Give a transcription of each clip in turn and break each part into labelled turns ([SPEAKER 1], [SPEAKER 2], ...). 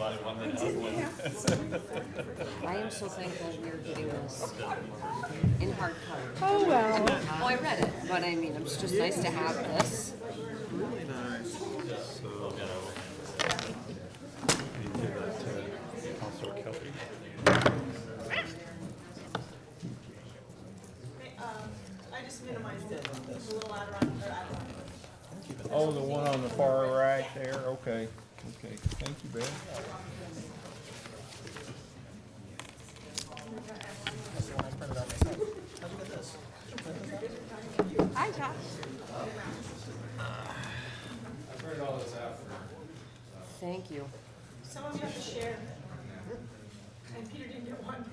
[SPEAKER 1] I am so thankful we're getting this in hardcover.
[SPEAKER 2] Oh, well.
[SPEAKER 1] Oh, I read it, but I mean, it's just nice to have this.
[SPEAKER 3] Really nice. So, you give that to Councilor Kelly.
[SPEAKER 4] I just minimized it. It's a little out of
[SPEAKER 5] Oh, the one on the far right there, okay, okay, thank you, Beth.
[SPEAKER 2] Hi, Josh.
[SPEAKER 1] Thank you.
[SPEAKER 4] Some of you have to share. And Peter didn't get one.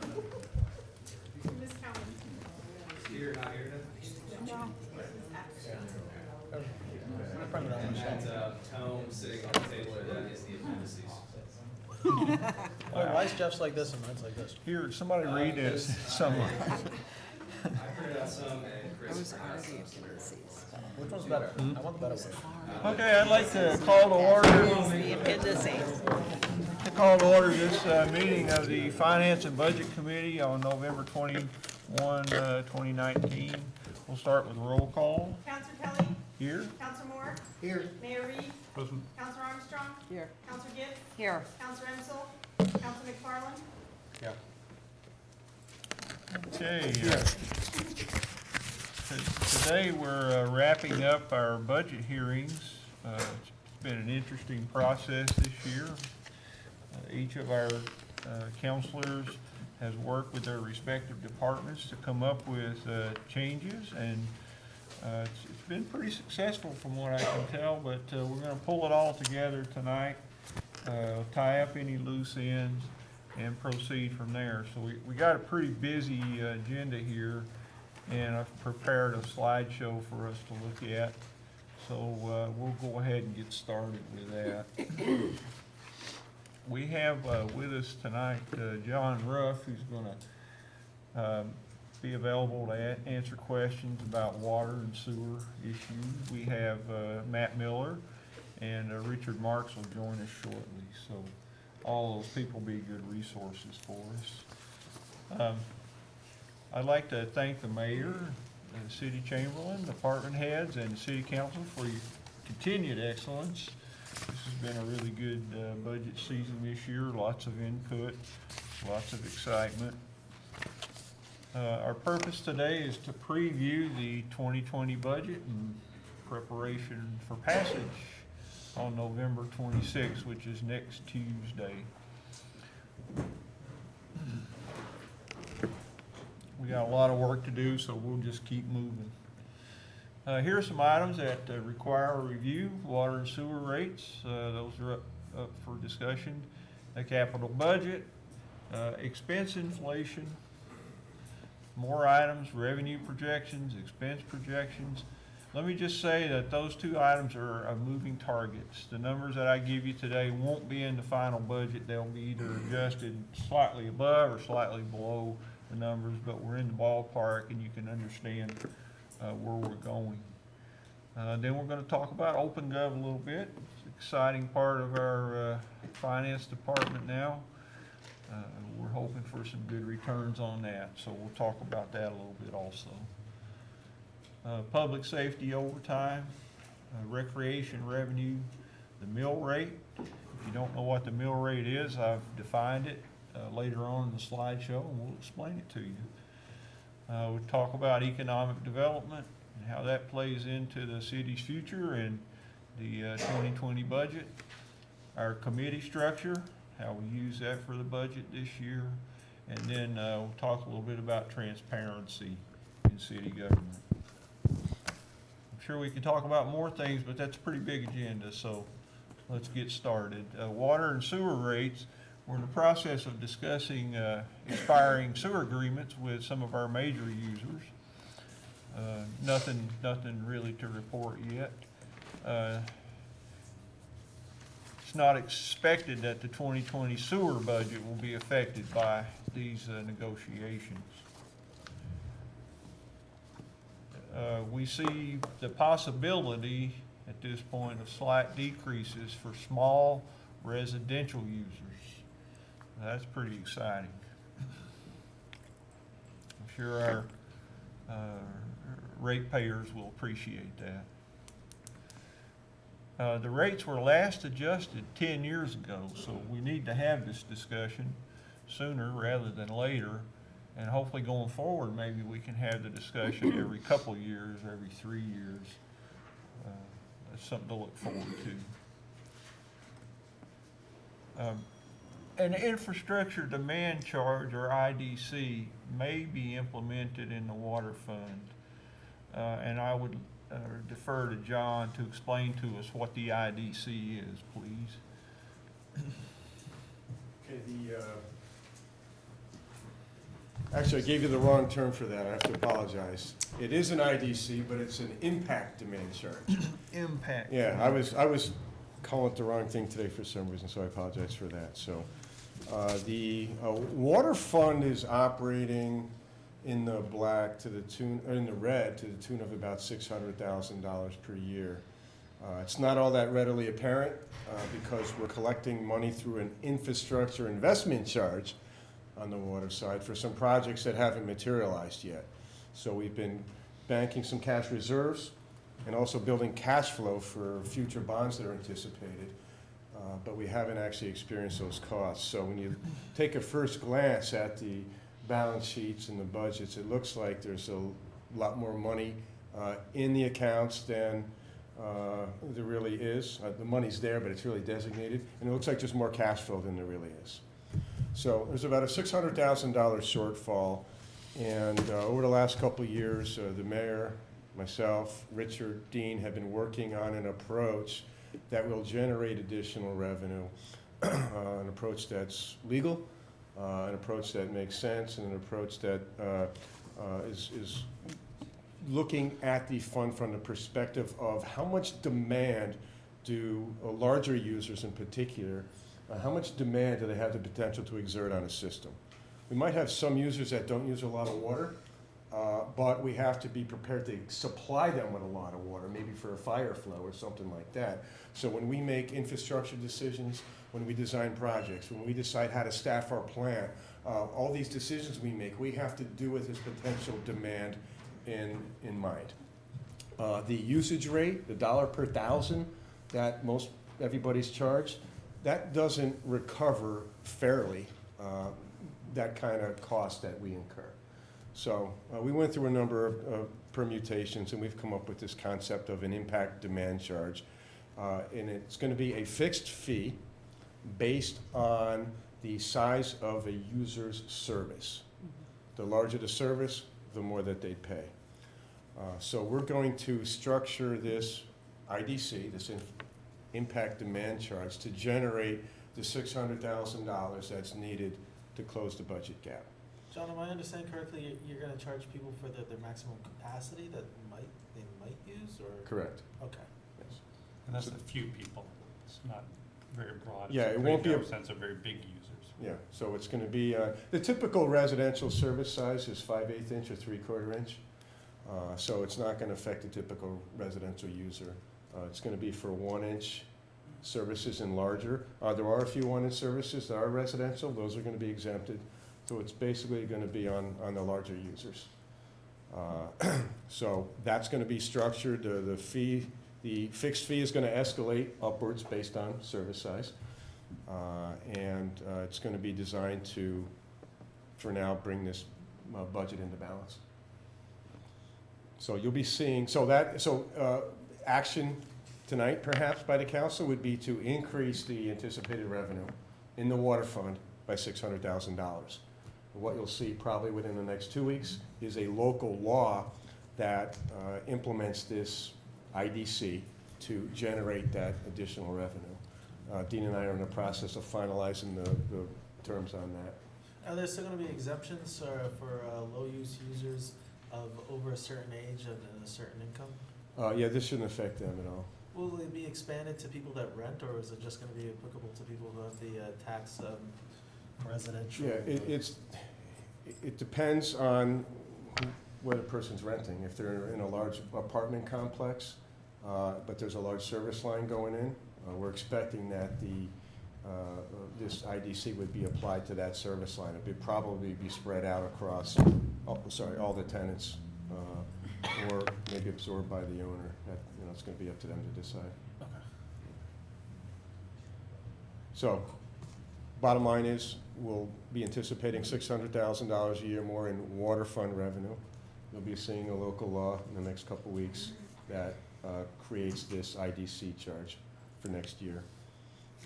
[SPEAKER 4] You miscounted.
[SPEAKER 6] You're not here
[SPEAKER 4] No.
[SPEAKER 6] That tome sitting on the table that is the appendices.
[SPEAKER 7] Why is Jeff's like this and mine's like this?
[SPEAKER 5] Here, somebody read this, someone.
[SPEAKER 6] I printed out some and Chris
[SPEAKER 1] Those
[SPEAKER 6] printed
[SPEAKER 1] are
[SPEAKER 6] out
[SPEAKER 1] the
[SPEAKER 6] some.
[SPEAKER 1] appendices.
[SPEAKER 7] Which one's better? I want the better one.
[SPEAKER 5] Okay, I'd like to call to order,
[SPEAKER 2] The appendices.
[SPEAKER 5] this meeting of the Finance and Budget Committee on November 21, 2019. We'll start with roll call.
[SPEAKER 4] Counselor Kelly,
[SPEAKER 5] Here.
[SPEAKER 4] Counselor Moore,
[SPEAKER 7] Here.
[SPEAKER 4] Mayor Reed,
[SPEAKER 5] Present.
[SPEAKER 4] Counselor Armstrong,
[SPEAKER 1] Here.
[SPEAKER 4] Counselor Gibbs,
[SPEAKER 1] Here.
[SPEAKER 4] Counselor Ensel, Counselor McFarland.
[SPEAKER 3] Yeah.
[SPEAKER 5] Okay. Today we're wrapping up our budget hearings. It's been an interesting process this year. Each of our counselors has worked with their respective departments to come up with changes, and it's been pretty successful from what I can tell, but we're going to pull it all together tonight, tie up any loose ends, and proceed from there. So we got a pretty busy agenda here, and I've prepared a slideshow for us to look at. So we'll go ahead and get started with that. We have with us tonight John Ruff, who's going to be available to answer questions about water and sewer issues. We have Matt Miller, and Richard Marks will join us shortly. So all those people will be good resources for us. I'd like to thank the mayor, the city chamberlain, department heads, and the city council for your continued excellence. This has been a really good budget season this year, lots of input, lots of excitement. Our purpose today is to preview the 2020 budget in preparation for passage on November 26th, which is next Tuesday. We got a lot of work to do, so we'll just keep moving. Here are some items that require a review. Water and sewer rates, those are up for discussion. The capital budget, expense inflation, more items, revenue projections, expense projections. Let me just say that those two items are moving targets. The numbers that I give you today won't be in the final budget. They'll be either adjusted slightly above or slightly below the numbers, but we're in the ballpark and you can understand where we're going. Then we're going to talk about OpenGov a little bit. It's an exciting part of our finance department now. We're hoping for some good returns on that, so we'll talk about that a little bit also. Public safety overtime, recreation revenue, the mill rate. If you don't know what the mill rate is, I've defined it later on in the slideshow, and we'll explain it to you. We'll talk about economic development and how that plays into the city's future and the 2020 budget. Our committee structure, how we use that for the budget this year. And then we'll talk a little bit about transparency in city government. I'm sure we can talk about more things, but that's a pretty big agenda, so let's get started. Water and sewer rates. We're in the process of discussing expiring sewer agreements with some of our major users. Nothing really to report yet. It's not expected that the 2020 sewer budget will be affected by these negotiations. We see the possibility at this point of slight decreases for small residential users. That's pretty exciting. I'm sure our ratepayers will appreciate that. The rates were last adjusted 10 years ago, so we need to have this discussion sooner rather than later. And hopefully going forward, maybe we can have the discussion every couple of years, every 3 years. That's something to look forward to. An infrastructure demand charge, or IDC, may be implemented in the water fund. And I would defer to John to explain to us what the IDC is, please.
[SPEAKER 8] Okay, actually, I gave you the wrong term for that. I have to apologize. It is an IDC, but it's an impact demand charge.
[SPEAKER 5] Impact.
[SPEAKER 8] Yeah, I was calling it the wrong thing today for some reason, so I apologize for that. So, the water fund is operating in the black to the tune, or in the red to the tune of about $600,000 per year. It's not all that readily apparent because we're collecting money through an infrastructure investment charge on the water side for some projects that haven't materialized yet. So we've been banking some cash reserves and also building cash flow for future bonds that are anticipated, but we haven't actually experienced those costs. So when you take a first glance at the balance sheets and the budgets, it looks like there's a lot more money in the accounts than there really is. The money's there, but it's really designated, and it looks like there's more cash flow than there really is. So there's about a $600,000 shortfall, and over the last couple of years, the mayor, myself, Richard, Dean have been working on an approach that will generate additional revenue, an approach that's legal, an approach that makes sense, and an approach that is looking at the fund from the perspective of how much demand do larger users in particular, how much demand do they have the potential to exert on a system. We might have some users that don't use a lot of water, but we have to be prepared to supply them with a lot of water, maybe for a fire flow or something like that. So when we make infrastructure decisions, when we design projects, when we decide how to staff our plant, all these decisions we make, we have to do with this potential demand in mind. The usage rate, the dollar per thousand that most everybody's charged, that doesn't recover fairly that kind of cost that we incur. So we went through a number of permutations, and we've come up with this concept of an impact demand charge. And it's going to be a fixed fee based on the size of a user's service. The larger the service, the more that they pay. So we're going to structure this IDC, this impact demand charge, to generate the $600,000 that's needed to close the budget gap.
[SPEAKER 7] John, am I understanding correctly, you're gonna charge people for their maximum capacity that they might use, or?
[SPEAKER 8] Correct.
[SPEAKER 7] Okay.
[SPEAKER 8] Yes.
[SPEAKER 3] And that's a few people. It's not very broad.
[SPEAKER 8] Yeah,
[SPEAKER 3] It's
[SPEAKER 8] it won't be a-
[SPEAKER 3] pretty narrow sense of very big users.
[SPEAKER 8] Yeah, so it's going to be, the typical residential service size is 5/8 inch or 3/4 inch. So it's not going to affect the typical residential user. It's going to be for 1-inch services and larger. There are a few 1-inch services that are residential. Those are going to be exempted. So it's basically going to be on the larger users. So that's going to be structured. The fixed fee is going to escalate upwards based on service size. And it's going to be designed to, for now, bring this budget into balance. So you'll be seeing, action tonight perhaps by the council would be to increase the anticipated revenue in the water fund by $600,000. What you'll see probably within the next 2 weeks is a local law that implements this IDC to generate that additional revenue. Dean and I are in the process of finalizing the terms on that.
[SPEAKER 7] Are there still gonna be exemptions for low-use users of over a certain age and a certain income?
[SPEAKER 8] Yeah, this shouldn't affect them at all.
[SPEAKER 7] Will it be expanded to people that rent, or is it just gonna be applicable to people who have the tax residential?
[SPEAKER 8] Yeah, it depends on where the person's renting. If they're in a large apartment complex, but there's a large service line going in, we're expecting that the this IDC would be applied to that service line. It'd probably be spread out across, all the tenants, or maybe absorbed by the owner. That, it's gonna be up to them to decide. So, bottom line is, we'll be anticipating $600,000 a year more in water fund revenue. You'll be seeing a local law in the next couple weeks that creates this IDC charge for next year.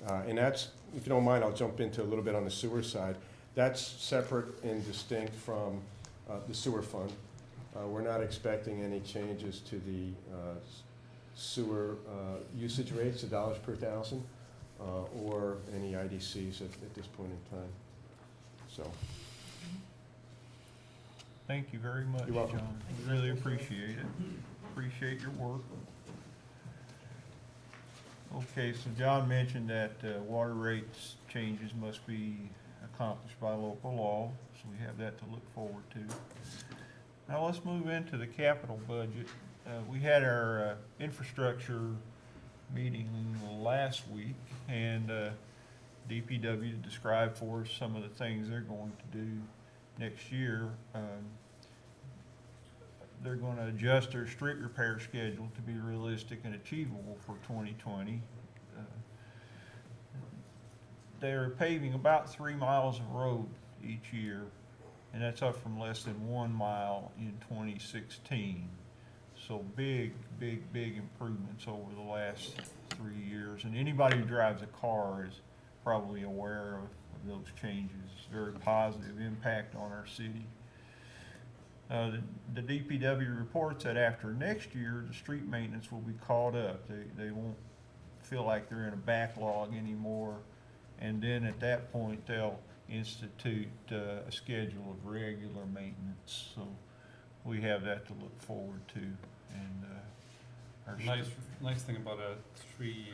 [SPEAKER 8] And that's, if you don't mind, I'll jump into a little bit on the sewer side. That's separate and distinct from the sewer fund. We're not expecting any changes to the sewer usage rates, the dollars per thousand, or any IDCs at this point in time. So,
[SPEAKER 5] Thank you very much,
[SPEAKER 8] You're welcome.
[SPEAKER 5] John. We really appreciate it. Appreciate your work. Okay, so John mentioned that water rates changes must be accomplished by local law, so we have that to look forward to. Now let's move into the capital budget. We had our infrastructure meeting last week, and DPW described for us some of the things they're going to do next year. They're going to adjust their street repair schedule to be realistic and achievable for 2020. They're paving about 3 miles of road each year, and that's up from less than 1 mile in 2016. So big improvements over the last 3 years. And anybody who drives a car is probably aware of those changes. Very positive impact on our city. The DPW reports that after next year, the street maintenance will be caught up. They won't feel like they're in a backlog anymore. And then at that point, they'll institute a schedule of regular maintenance. So we have that to look forward to. And our
[SPEAKER 3] Nice thing about a 3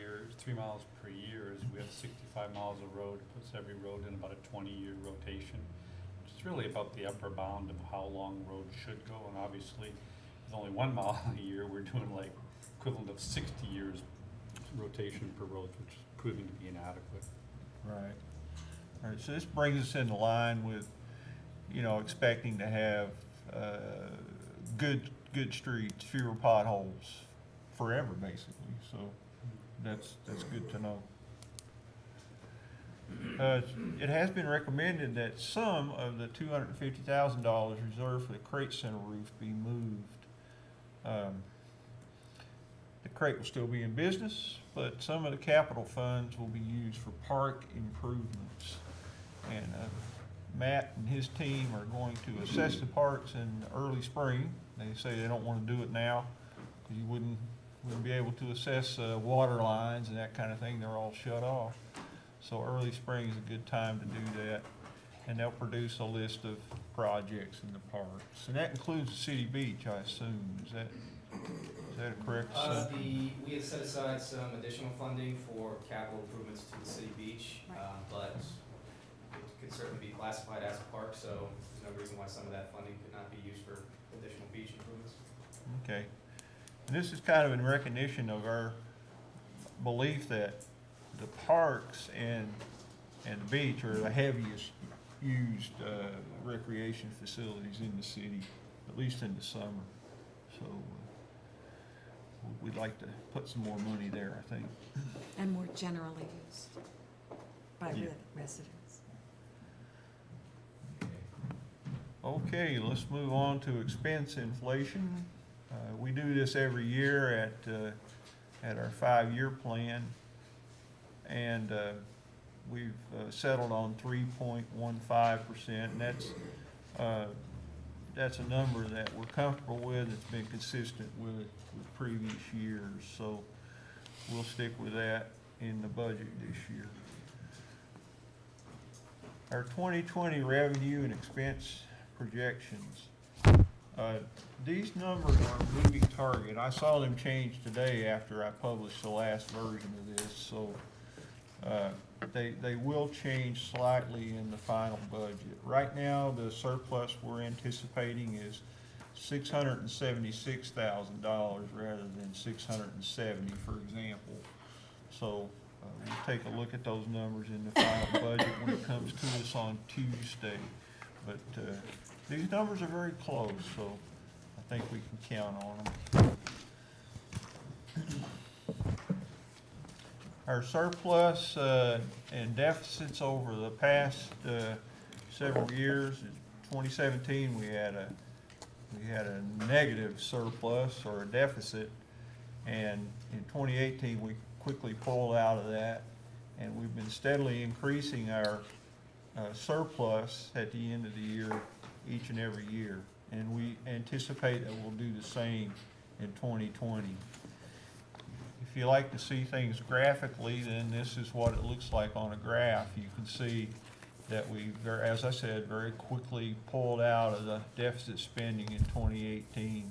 [SPEAKER 3] miles per year is we have 65 miles of road. It puts every road in about a 20-year rotation, which is really about the upper bound of how long roads should go. And obviously, with only 1 mile a year, we're doing like equivalent of 60 years rotation per road, which is proving to be inadequate.
[SPEAKER 5] Right. All right, so this brings us into line with, expecting to have good streets, fewer potholes forever, basically. So that's good to know. It has been recommended that some of the $250,000 reserved for the Crate Center roof be moved. The Crate will still be in business, but some of the capital funds will be used for park improvements. And Matt and his team are going to assess the parks in early spring. They say they don't want to do it now, because you wouldn't be able to assess water lines and that kind of thing. They're all shut off. So early spring is a good time to do that. And they'll produce a list of projects in the parks. And that includes the city beach, I assume. Is that a correct assumption?
[SPEAKER 6] We had set aside some additional funding for capital improvements to the city beach, but it could certainly be classified as a park, so there's no reason why some of that funding could not be used for additional beach improvements.
[SPEAKER 5] Okay. And this is kind of in recognition of our belief that the parks and the beach are the heaviest used recreation facilities in the city, at least in the summer. So we'd like to put some more money there, I think.
[SPEAKER 2] And more generally used by
[SPEAKER 5] Yeah.
[SPEAKER 2] residents.
[SPEAKER 5] Okay, let's move on to expense inflation. We do this every year at our 5-year plan, and we've settled on 3.15%, and that's a number that we're comfortable with. It's been consistent with previous years, so we'll stick with that in the budget this year. Our 2020 revenue and expense projections. These numbers are a moving target. I saw them change today after I published the last version of this, so they will change slightly in the final budget. Right now, the surplus we're anticipating is $676,000 rather than $670, for example. So we'll take a look at those numbers in the final budget when it comes to us on Tuesday. But these numbers are very close, so I think we can count on them. Our surplus and deficits over the past several years, in 2017 we had a negative surplus or a deficit, and in 2018 we quickly pulled out of that, and we've been steadily increasing our surplus at the end of the year each and every year, and we anticipate that we'll do the same in 2020. If you like to see things graphically, then this is what it looks like on a graph. You can see that we, as I said, very quickly pulled out of the deficit spending in 2018.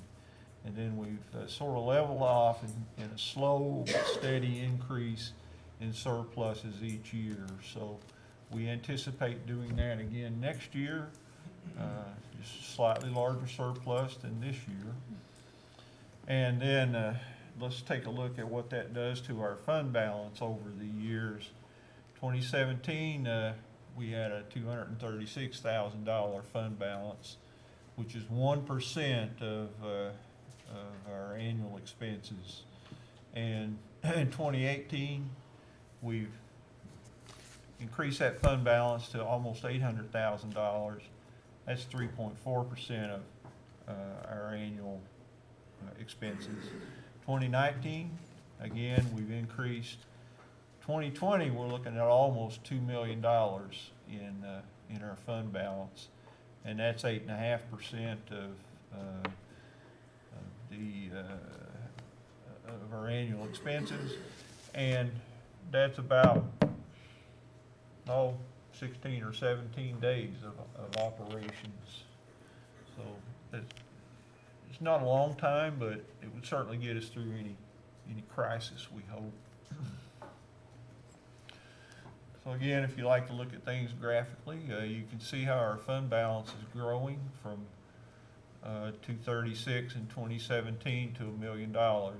[SPEAKER 5] And then we've sort of leveled off in a slow but steady increase in surpluses each year. So we anticipate doing that again next year, just slightly larger surplus than this year. And then let's take a look at what that does to our fund balance over the years. 2017, we had a $236,000 fund balance, which is 1% of our annual expenses. And in 2018, we've increased that fund balance to almost $800,000. That's 3.4% of our annual expenses. 2019, again, we've increased. 2020, we're looking at almost $2 million in our fund balance, and that's 8.5% of our annual expenses, and that's about 16 or 17 days of operations. So it's not a long time, but it would certainly get us through any crisis, we hope. So again, if you like to look at things graphically, you can see how our fund balance is growing from 236 in 2017 to $1 million, $2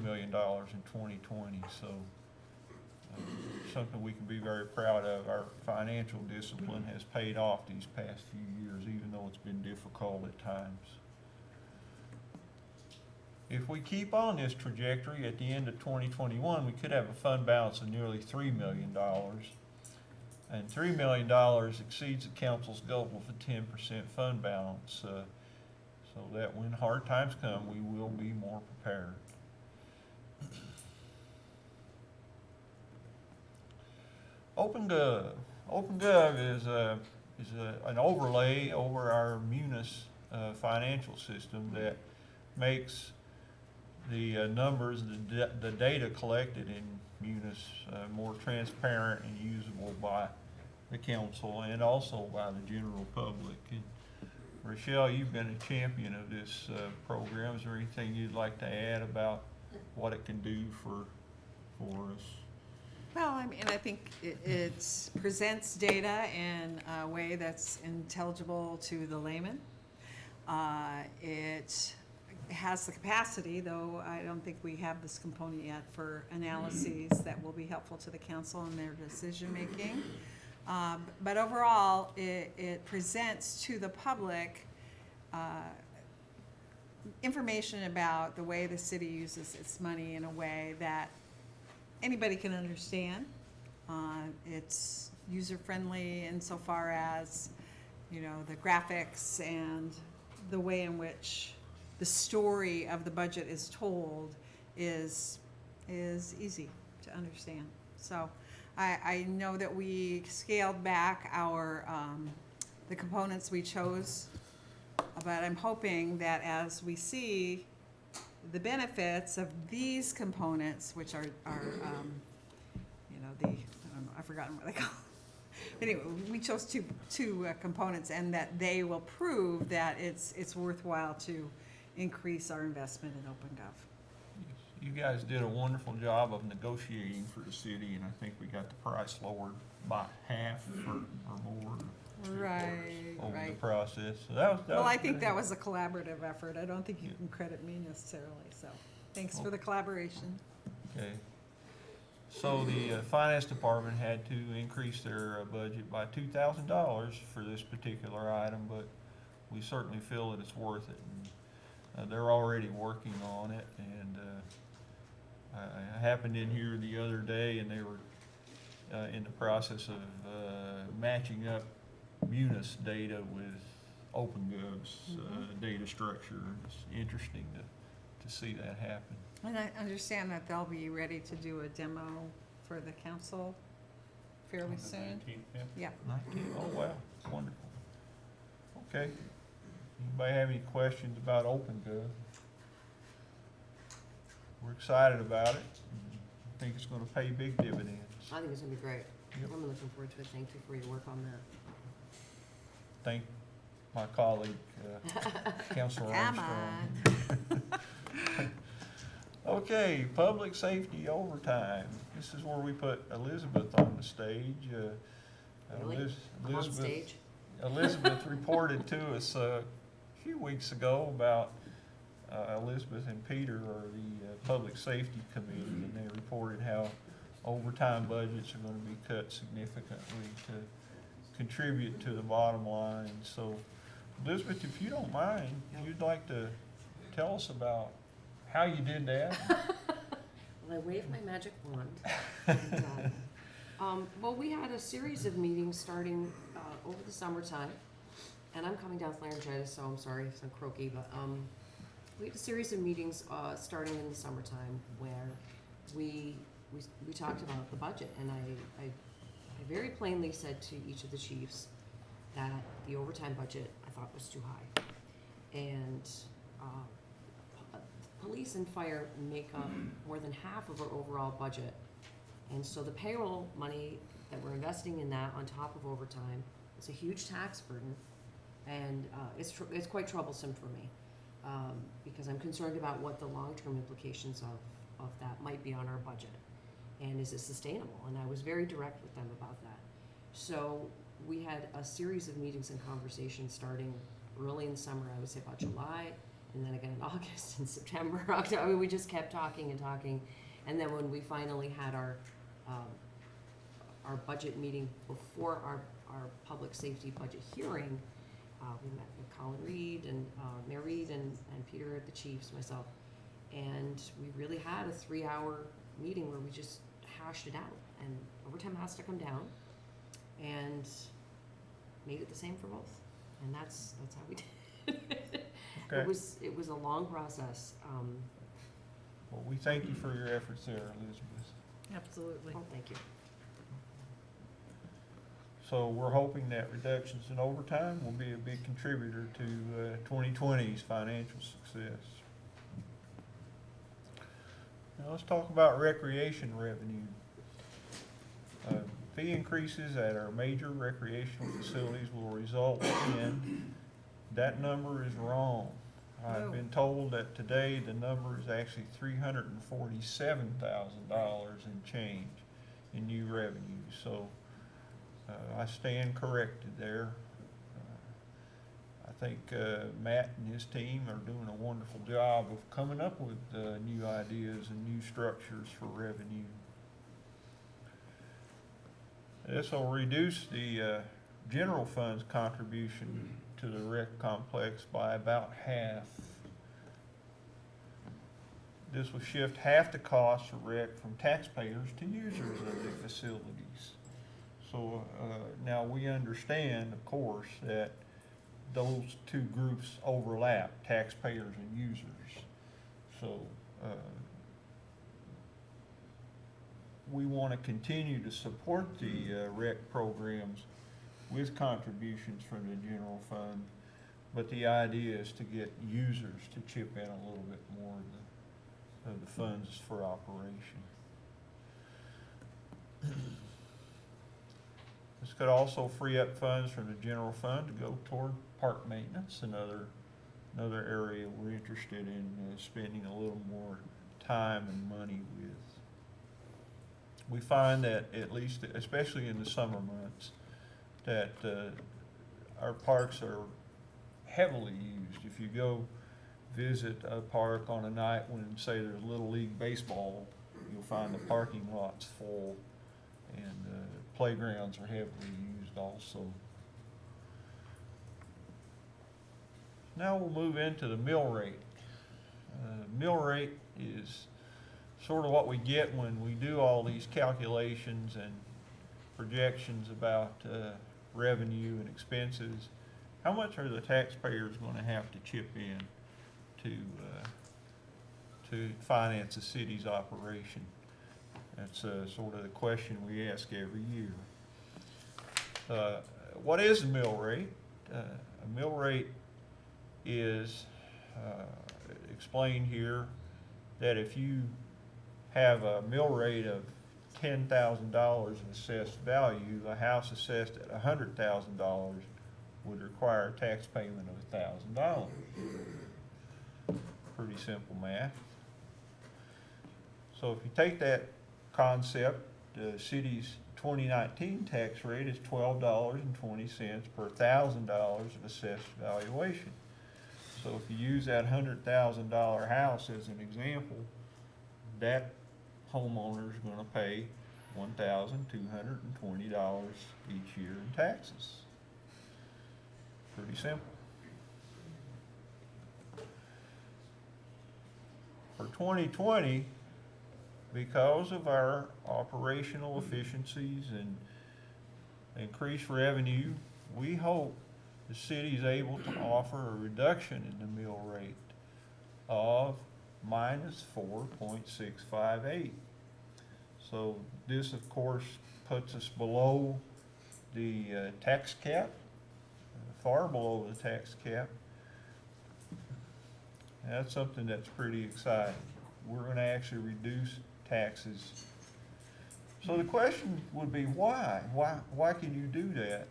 [SPEAKER 5] million in 2020. So something we can be very proud of. Our financial discipline has paid off these past few years, even though it's been difficult at times. If we keep on this trajectory at the end of 2021, we could have a fund balance of nearly $3 million. And $3 million exceeds the council's goal of a 10% fund balance, so that when hard times come, we will be more prepared. OpenGov. OpenGov is an overlay over our Munis financial system that makes the numbers, the data collected in Munis more transparent and usable by the council and also by the general public. And Rochelle, you've been a champion of this program. Is there anything you'd like to add about what it can do for us?
[SPEAKER 2] Well, I mean, I think it presents data in a way that's intelligible to the layman. It has the capacity, though I don't think we have this component yet, for analyses that will be helpful to the council in their decision making. But overall, it presents to the public information about the way the city uses its money in a way that anybody can understand. It's user-friendly insofar as, you know, the graphics and the way in which the story of the budget is told is easy to understand. So I know that we scaled back our the components we chose, but I'm hoping that as we see the benefits of these components, which are you know, I don't know, I've forgotten what they call. Anyway, we chose two components, and that they will prove that it's worthwhile to increase our investment in OpenGov.
[SPEAKER 5] You guys did a wonderful job of negotiating for the city, and I think we got the price lowered by half or more over the process. So that was
[SPEAKER 2] I think
[SPEAKER 5] good.
[SPEAKER 2] that was a collaborative effort. I don't think you can credit me necessarily, so thanks for the collaboration.
[SPEAKER 5] Okay. So the finance department had to increase their budget by $2,000 for this particular item, but we certainly feel that it's worth it. And, they're already working on it, and I happened in here the other day, and they were in the process of matching up Munis data with OpenGov's data structure. It's interesting to see that happen.
[SPEAKER 2] And I understand that they'll be ready to do a demo for the council fairly
[SPEAKER 3] On the
[SPEAKER 2] soon.
[SPEAKER 3] 19th, yeah.
[SPEAKER 2] Yeah.
[SPEAKER 5] 19, oh wow, wonderful. Okay, anybody have any questions about OpenGov? We're excited about it. I think it's gonna pay big dividends.
[SPEAKER 1] I think it's gonna be great.
[SPEAKER 5] Yep.
[SPEAKER 1] I'm looking forward to it. Thank you for your work on that.
[SPEAKER 5] Thank my colleague, Councilor
[SPEAKER 2] Come
[SPEAKER 5] Armstrong.
[SPEAKER 2] on.
[SPEAKER 5] Okay, public safety overtime. This is where we put Elizabeth on the stage.
[SPEAKER 1] Really?
[SPEAKER 5] Eliz-
[SPEAKER 1] I'm on
[SPEAKER 5] Elizabeth-
[SPEAKER 1] stage.
[SPEAKER 5] Elizabeth reported to us a few weeks ago about Elizabeth and Peter are the Public Safety Committee, and they reported how overtime budgets are going to be cut significantly to contribute to the bottom line. So, Elizabeth, if you don't mind, you'd like to tell us about how you did that?
[SPEAKER 1] Well, I waved my magic wand. And, well, we had a series of meetings starting over the summertime, and I'm coming down with laryngitis, so I'm sorry if I'm croaky, but we had a series of meetings starting in the summertime where we talked about the budget, and I very plainly said to each of the chiefs that the overtime budget I thought was too high, and police and fire make up more than half of our overall budget. And so the payroll money that we're investing in that on top of overtime is a huge tax burden. And it's quite troublesome for me because I'm concerned about what the long-term implications of that might be on our budget. And is it sustainable? And I was very direct with them about that. So we had a series of meetings and conversations starting early in the summer, I would say about July, and then again in August and September, October. I mean, we just kept talking and talking. And then when we finally had our budget meeting before our public safety budget hearing, we met with Colin Reed and Mayor Reed and Peter, the chiefs, myself, and we really had a 3-hour meeting where we just hashed it out. And overtime has to come down, and made it the same for both. And that's how we did it.
[SPEAKER 5] Okay.
[SPEAKER 1] It was a long process.
[SPEAKER 5] Well, we thank you for your efforts there, Elizabeth.
[SPEAKER 2] Absolutely.
[SPEAKER 1] Oh, thank you.
[SPEAKER 5] So we're hoping that reductions in overtime will be a big contributor to 2020's financial success. Now let's talk about recreation revenue. Fee increases at our major recreational facilities will result in, that number is wrong. I've been told that today the number is actually $347,000 in change in new revenue. So I stand corrected there. I think Matt and his team are doing a wonderful job of coming up with new ideas and new structures for revenue. This will reduce the general fund's contribution to the rec complex by about half. This will shift half the cost of rec from taxpayers to users of the facilities. So now we understand, of course, that those two groups overlap, taxpayers and users. So we want to continue to support the rec programs with contributions from the general fund, but the idea is to get users to chip in a little bit more of the funds for operation. This could also free up funds from the general fund to go toward park maintenance, another area we're interested in spending a little more time and money with. We find that, at least, especially in the summer months, that our parks are heavily used. If you go visit a park on a night when, say, there's Little League baseball you'll find the parking lots full, and playgrounds are heavily used also. Now we'll move into the mill rate. Mill rate is sort of what we get when we do all these calculations and projections about revenue and expenses. How much are the taxpayers going to have to chip in to finance the city's operation? That's sort of the question we ask every year. What is a mill rate? A mill rate is explained here that if you have a mill rate of $10,000 of assessed value, a house assessed at $100,000 would require a tax payment of $1,000. Pretty simple math. So if you take that concept, the city's 2019 tax rate is $12.20 per $1,000 of assessed valuation. So if you use that $100,000 house as an example, that homeowner is going to pay $1,220 each year in taxes. Pretty simple. For 2020, because of our operational efficiencies and increased revenue, we hope the city is able to offer a reduction in the mill rate of minus 4.658. So this, of course, puts us below the tax cap, far below the tax cap. And that's something that's pretty exciting. We're going to actually reduce taxes. So the question would be why? Why can you do that?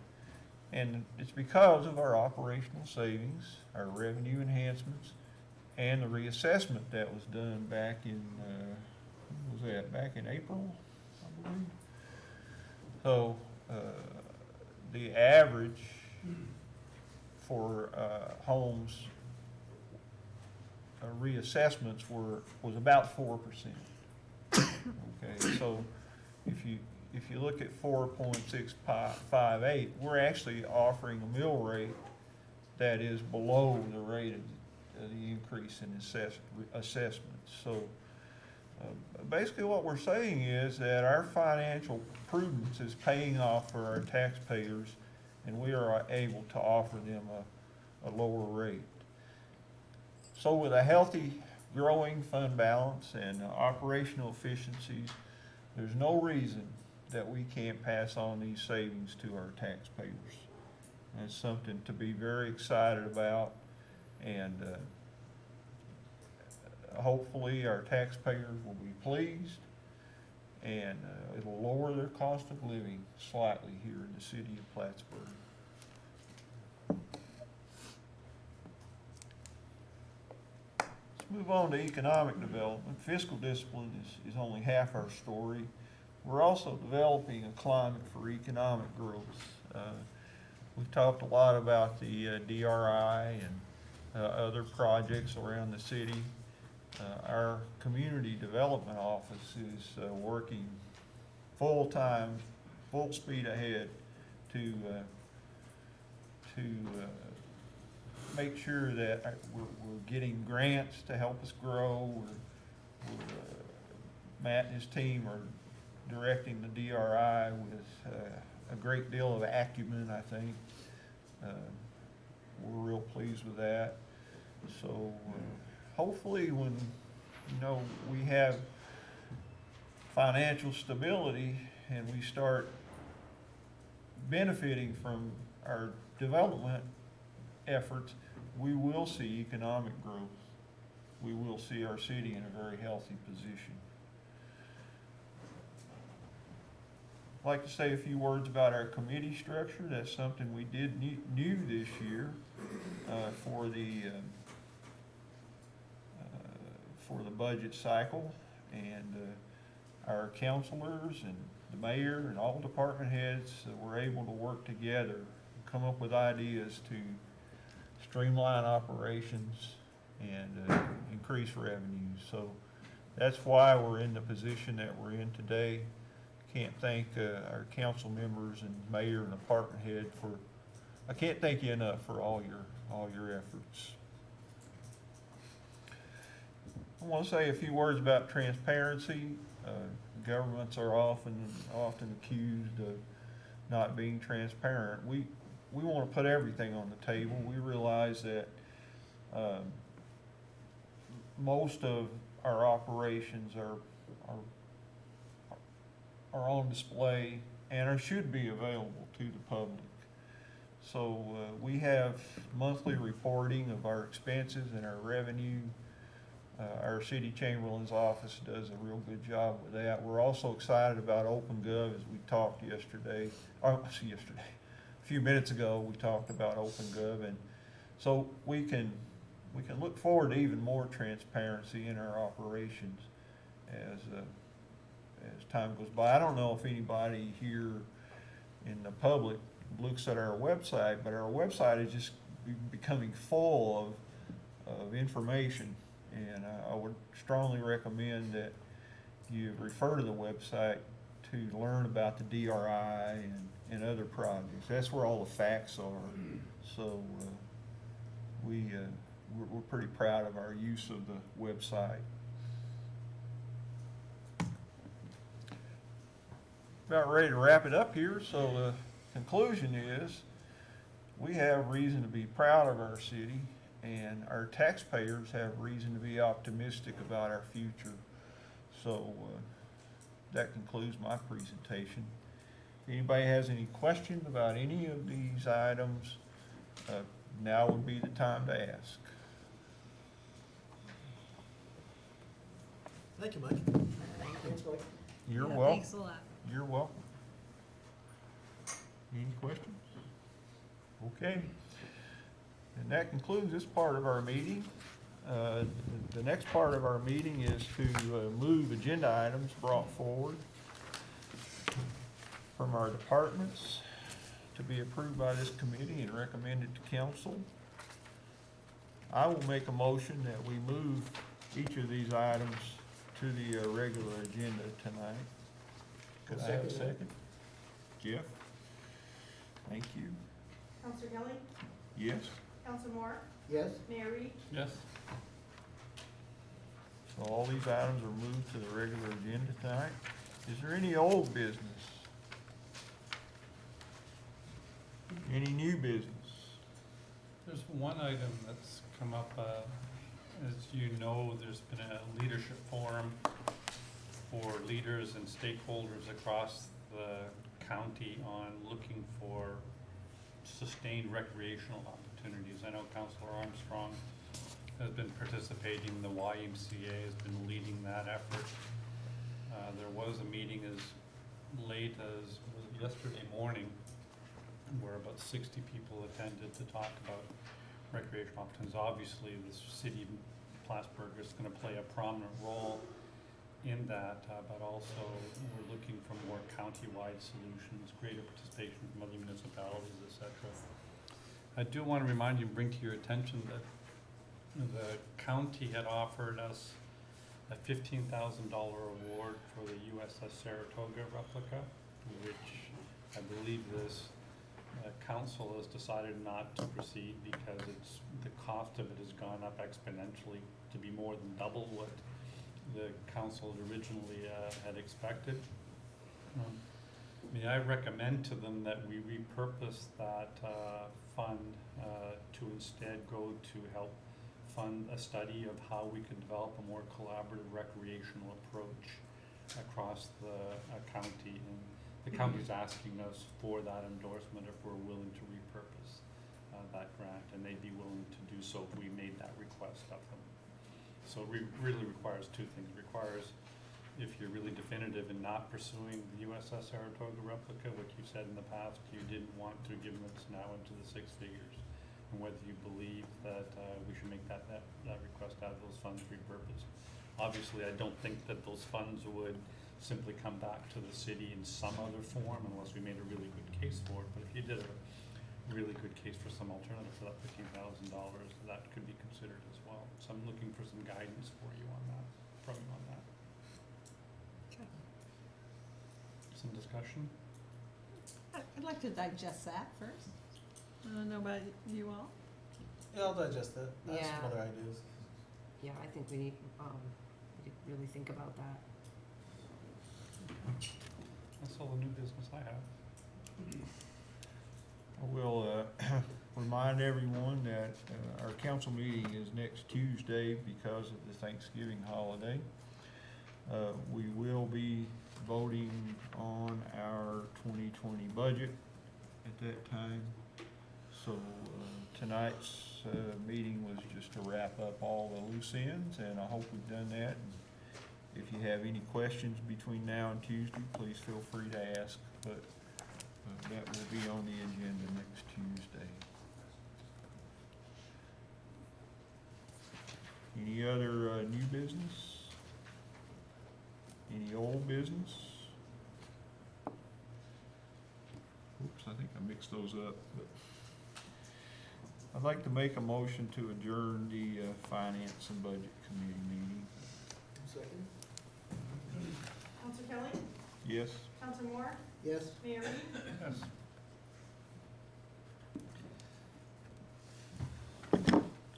[SPEAKER 5] And it's because of our operational savings, our revenue enhancements, and the reassessment that was done back in, when was that? Back in April, I believe. So the average for homes reassessments was about 4%. Okay, so if you look at 4.658, we're actually offering a mill rate that is below the rate of the increase in assessments. So basically what we're saying is that our financial prudence is paying off for our taxpayers, and we are able to offer them a lower rate. So with a healthy, growing fund balance and operational efficiencies, there's no reason that we can't pass on these savings to our taxpayers. That's something to be very excited about, and hopefully our taxpayers will be pleased, and it'll lower their cost of living slightly here in the city of Plattsburgh. Let's move on to economic development. Fiscal discipline is only half our story. We're also developing a climate for economic growth. We've talked a lot about the DRI and other projects around the city. Our community development office is working full-time, full speed ahead to make sure that we're getting grants to help us grow. Matt and his team are directing the DRI with a great deal of acumen, I think. We're real pleased with that. So hopefully when we have financial stability and we start benefiting from our development efforts, we will see economic growth. We will see our city in a very healthy position. I'd like to say a few words about our committee structure. That's something we did new this year for the budget cycle, and our counselors and the mayor and all department heads were able to work together and come up with ideas to streamline operations and increase revenue. So that's why we're in the position that we're in today. Can't thank our council members and mayor and department head I can't thank you enough for all your efforts. I want to say a few words about transparency. Governments are often accused of not being transparent. We want to put everything on the table. We realize that most of our operations are on display and should be available to the public. So we have monthly reporting of our expenses and our revenue. Our city chamberlain's office does a real good job with that. We're also excited about OpenGov, as we talked a few minutes ago. We talked about OpenGov, and so we can look forward to even more transparency in our operations as time goes by. I don't know if anybody here in the public looks at our website, but our website is just becoming full of information. And I would strongly recommend that you refer to the website to learn about the DRI and other projects. That's where all the facts are. So we're pretty proud of our use of the website. About ready to wrap it up here. So the conclusion is we have reason to be proud of our city, and our taxpayers have reason to be optimistic about our future. So that concludes my presentation. If anybody has any questions about any of these items, now would be the time to ask.
[SPEAKER 7] Thank you, Mike.
[SPEAKER 5] You're
[SPEAKER 2] Yeah,
[SPEAKER 5] welcome.
[SPEAKER 2] Thanks a lot.
[SPEAKER 5] You're welcome. Any questions? Okay. And that concludes this part of our meeting. The next part of our meeting is to move agenda items brought forward from our departments to be approved by this committee and recommended to council. I will make a motion that we move each of these items to the regular agenda tonight. Could I have a second? Jeff? Thank you.
[SPEAKER 4] Counselor Kelly,
[SPEAKER 5] Yes?
[SPEAKER 4] Counselor Moore,
[SPEAKER 7] Yes?
[SPEAKER 4] Mayor Reed,
[SPEAKER 3] Yes.
[SPEAKER 5] So all these items are moved to the regular agenda tonight. Is there any old business? Any new business?
[SPEAKER 3] There's one item that's come up, as you know, there's been a leadership forum for leaders and stakeholders across the county on looking for sustained recreational opportunities. I know Councilor Armstrong has been participating, the YMCA has been leading that effort. There was a meeting as late as yesterday morning where about 60 people attended to talk about recreational opportunities. Obviously, the city of Plattsburgh is going to play a prominent role in that, but also we're looking for more county-wide solutions, greater participation from other municipalities, etc. I do want to remind you, bring to your attention that the county had offered us a $15,000 award for the USS Saratoga replica, which I believe this council has decided not to proceed because the cost of it has gone up exponentially to be more than double what the council originally had expected. May I recommend to them that we repurpose that fund to instead go to help fund a study of how we could develop a more collaborative recreational approach across the county. And the county's asking us for that endorsement if we're willing to repurpose that grant, and they'd be willing to do so if we made that request of them. So it really requires two things. It requires, if you're really definitive in not pursuing the USS Saratoga replica, which you said in the past you didn't want to, given that it's now into the six figures, and whether you believe that we should make that request out of those funds repurposed. Obviously, I don't think that those funds would simply come back to the city in some other form unless we made a really good case for it. But if you did a really good case for some alternative for that $15,000, that could be considered as well. So I'm looking for some guidance for you on that, from you on that. discussion?
[SPEAKER 2] I'd like to digest that first. I don't know about you all.
[SPEAKER 7] Yeah, I'll digest it. I have
[SPEAKER 1] Yeah.
[SPEAKER 7] some other ideas.
[SPEAKER 1] Yeah, I think we need, to really think about that.
[SPEAKER 3] That's all the new business I have.
[SPEAKER 5] I will remind everyone that our council meeting is next Tuesday because of the Thanksgiving holiday. We will be voting on our 2020 budget at that time. So tonight's meeting was just to wrap up all the loose ends, and I hope we've done that. And if you have any questions between now and Tuesday, please feel free to ask, but that will be on the agenda next Tuesday. Any other new business? Any old business? Oops, I think I mixed those up, but I'd like to make a motion to adjourn the Finance and Budget Committee meeting.
[SPEAKER 7] Second?
[SPEAKER 4] Counselor Kelly,
[SPEAKER 5] Yes?
[SPEAKER 4] Counselor Moore,
[SPEAKER 7] Yes.
[SPEAKER 4] Mayor Reed,
[SPEAKER 3] Yes.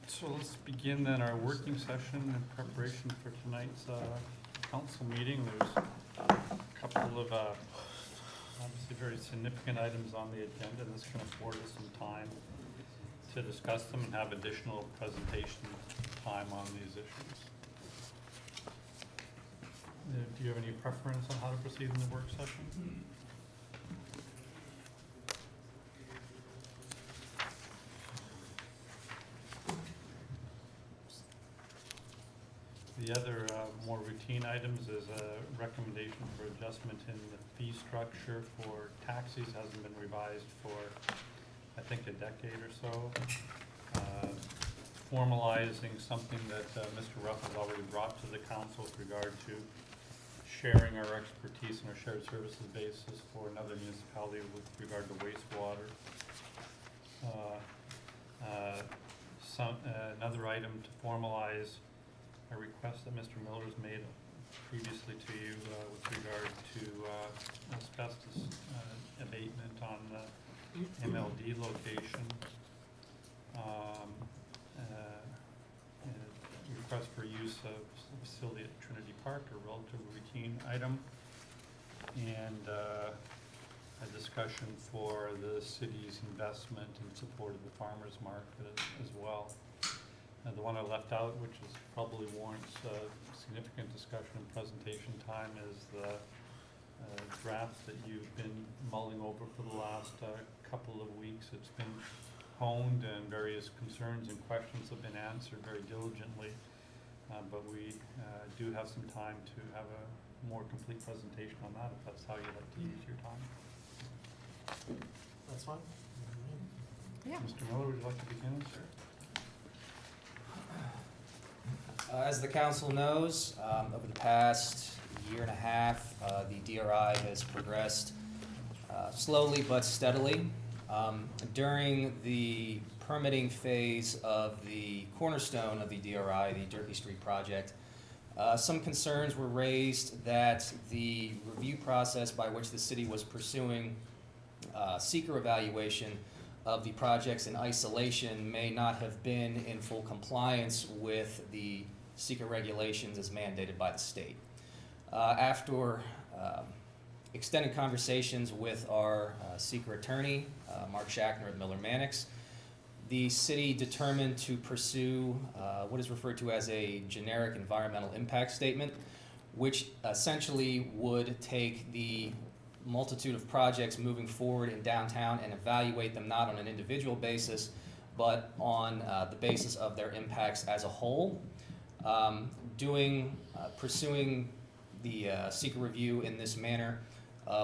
[SPEAKER 3] So let's begin then our working session in preparation for tonight's council meeting. There's a couple of obviously very significant items on the agenda, and this can afford us some time to discuss them and have additional presentation time on these issues. Do you have any preference on how to proceed in the work session? The other more routine items is a recommendation for adjustment in the fee structure for taxis. Hasn't been revised for, I think, a decade or so. Formalizing something that Mr. Ruff has already brought to the council with regard to sharing our expertise on a shared services basis for another municipality with regard to wastewater. Another item to formalize a request that Mr. Miller's made previously to you with regard to asbestos abatement on the MLD location. Request for use of facility at Trinity Park, a relatively routine item. And a discussion for the city's investment in support of the farmers market as well. The one I left out, which is probably warrants significant discussion and presentation time, is the draft that you've been mulling over for the last couple of weeks. It's been honed and various concerns and questions have been answered very diligently. But we do have some time to have a more complete presentation on that, if that's how you'd like to use your time.
[SPEAKER 7] That's fine.
[SPEAKER 2] Yeah.
[SPEAKER 3] Mr. Miller, would you like to begin?
[SPEAKER 6] As the council knows, over the past year and a half, the DRI has progressed slowly but steadily. During the permitting phase of the cornerstone of the DRI, the Durkee Street project, some concerns were raised that the review process by which the city was pursuing seeker evaluation of the projects in isolation may not have been in full compliance with the seeker regulations as mandated by the state. After extended conversations with our seeker attorney, Mark Shackner at Miller Mannix, the city determined to pursue what is referred to as a generic environmental impact statement, which essentially would take the multitude of projects moving forward in downtown and evaluate them not on an individual basis, but on the basis of their impacts as a whole. Pursuing the seeker review in this manner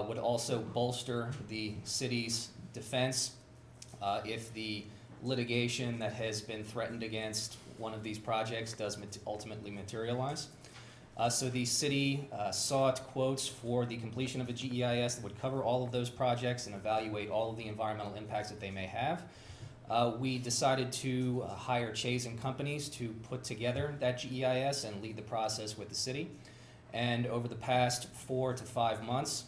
[SPEAKER 6] would also bolster the city's defense if the litigation that has been threatened against one of these projects does ultimately materialize. So the city sought quotes for the completion of a GEIS that would cover all of those projects and evaluate all of the environmental impacts that they may have. We decided to hire Chase & Companies to put together that GEIS and lead the process with the city. And over the past 4 to 5 months,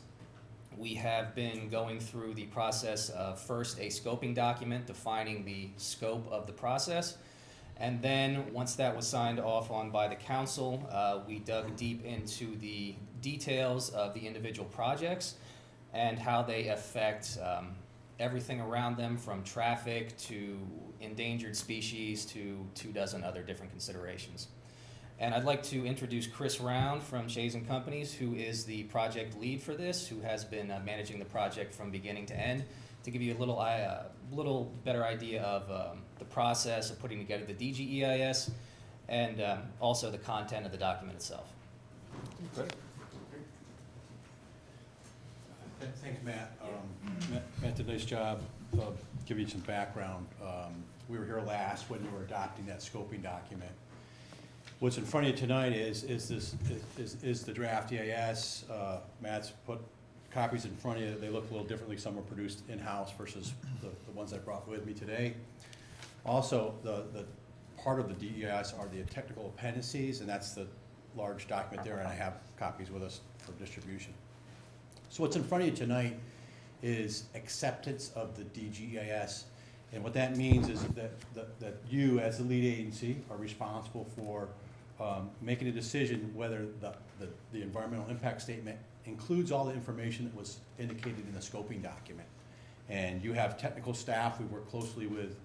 [SPEAKER 6] we have been going through the process of first a scoping document defining the scope of the process. And then, once that was signed off on by the council, we dug deep into the details of the individual projects and how they affect everything around them, from traffic to endangered species to 24 other different considerations. And I'd like to introduce Chris Round from Shays and Companies, who is the project lead for this, who has been managing the project from beginning to end, to give you a little better idea of the process of putting together the DGEIS and also the content of the document itself.
[SPEAKER 9] Thanks, Matt. Matt did a nice job of giving you some background. We were here last when you were adopting that scoping document. What's in front of you tonight is the draft EIS. Matt's put copies in front of you. They look a little differently. Some were produced in-house versus the ones I brought with me today. Also, the part of the DEIS are the technical appendices, and that's the large document there, and I have copies with us for distribution. So what's in front of you tonight is acceptance of the DGEIS, and what that means is that you, as the lead agency, are responsible for making a decision whether the environmental impact statement includes all the information that was indicated in the scoping document. And you have technical staff. We work closely with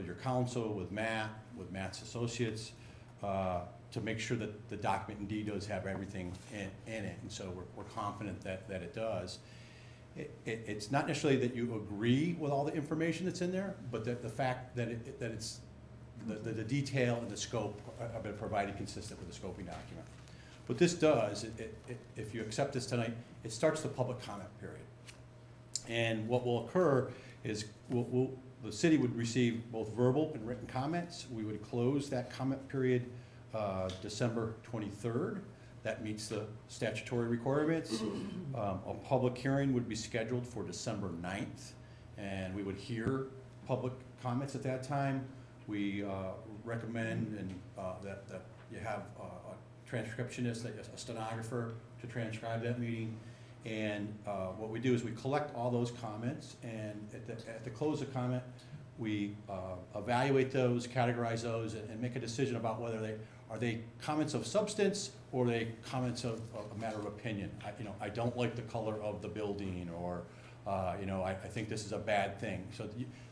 [SPEAKER 9] your counsel, with Matt's associates, to make sure that the document indeed does have everything in it. And so we're confident that it does. It's not necessarily that you agree with all the information that's in there, but that the fact that it's the detail and the scope have been provided consistent with the scoping document. What this does, if you accept this tonight, it starts the public comment period. And what will occur is the city would receive both verbal and written comments. We would close that comment period December 23rd. That meets the statutory requirements. A public hearing would be scheduled for December 9th, and we would hear public comments at that time. We recommend that you have a transcriptionist, a stenographer, to transcribe that meeting. And what we do is we collect all those comments, and at the close of comment, we evaluate those, categorize those, and make a decision about whether are they comments of substance or are they comments of a matter of opinion. I don't like the color of the building, or I think this is a bad thing. So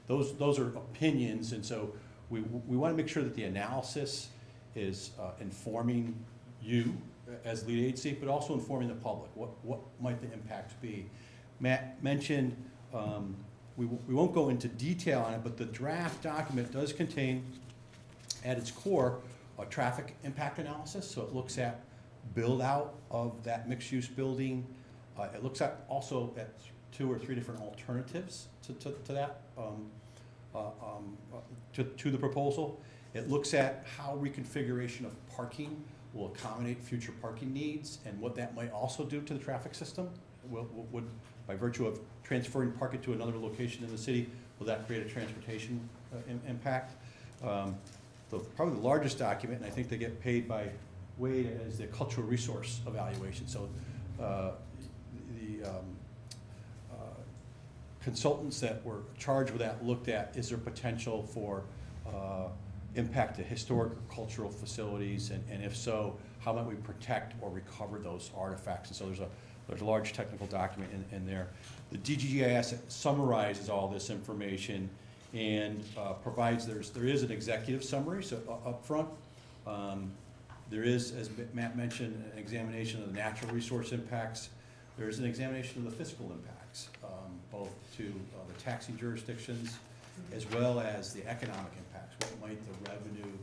[SPEAKER 9] those are opinions, and so we want to make sure that the analysis is informing you as lead agency, but also informing the public. What might the impacts be? Matt mentioned, we won't go into detail on it, but the draft document does contain, at its core, a traffic impact analysis. So it looks at build out of that mixed use building. It looks at also at 2 or 3 different alternatives to that, to the proposal. It looks at how reconfiguration of parking will accommodate future parking needs, and what that might also do to the traffic system. Would by virtue of transferring parking to another location in the city, will that create a transportation impact? Probably the largest document, and I think they get paid by Wade, is the cultural resource evaluation. So the consultants that were charged with that looked at, is there potential for impact to historic or cultural facilities, and if so, how might we protect or recover those artifacts? And so there's a large technical document in there. The DGIS summarizes all this information and provides, there is an executive summary. So up front, there is, as Matt mentioned, an examination of the natural resource impacts. There is an examination of the fiscal impacts, both to the taxing jurisdictions as well as the economic impacts. What might the revenue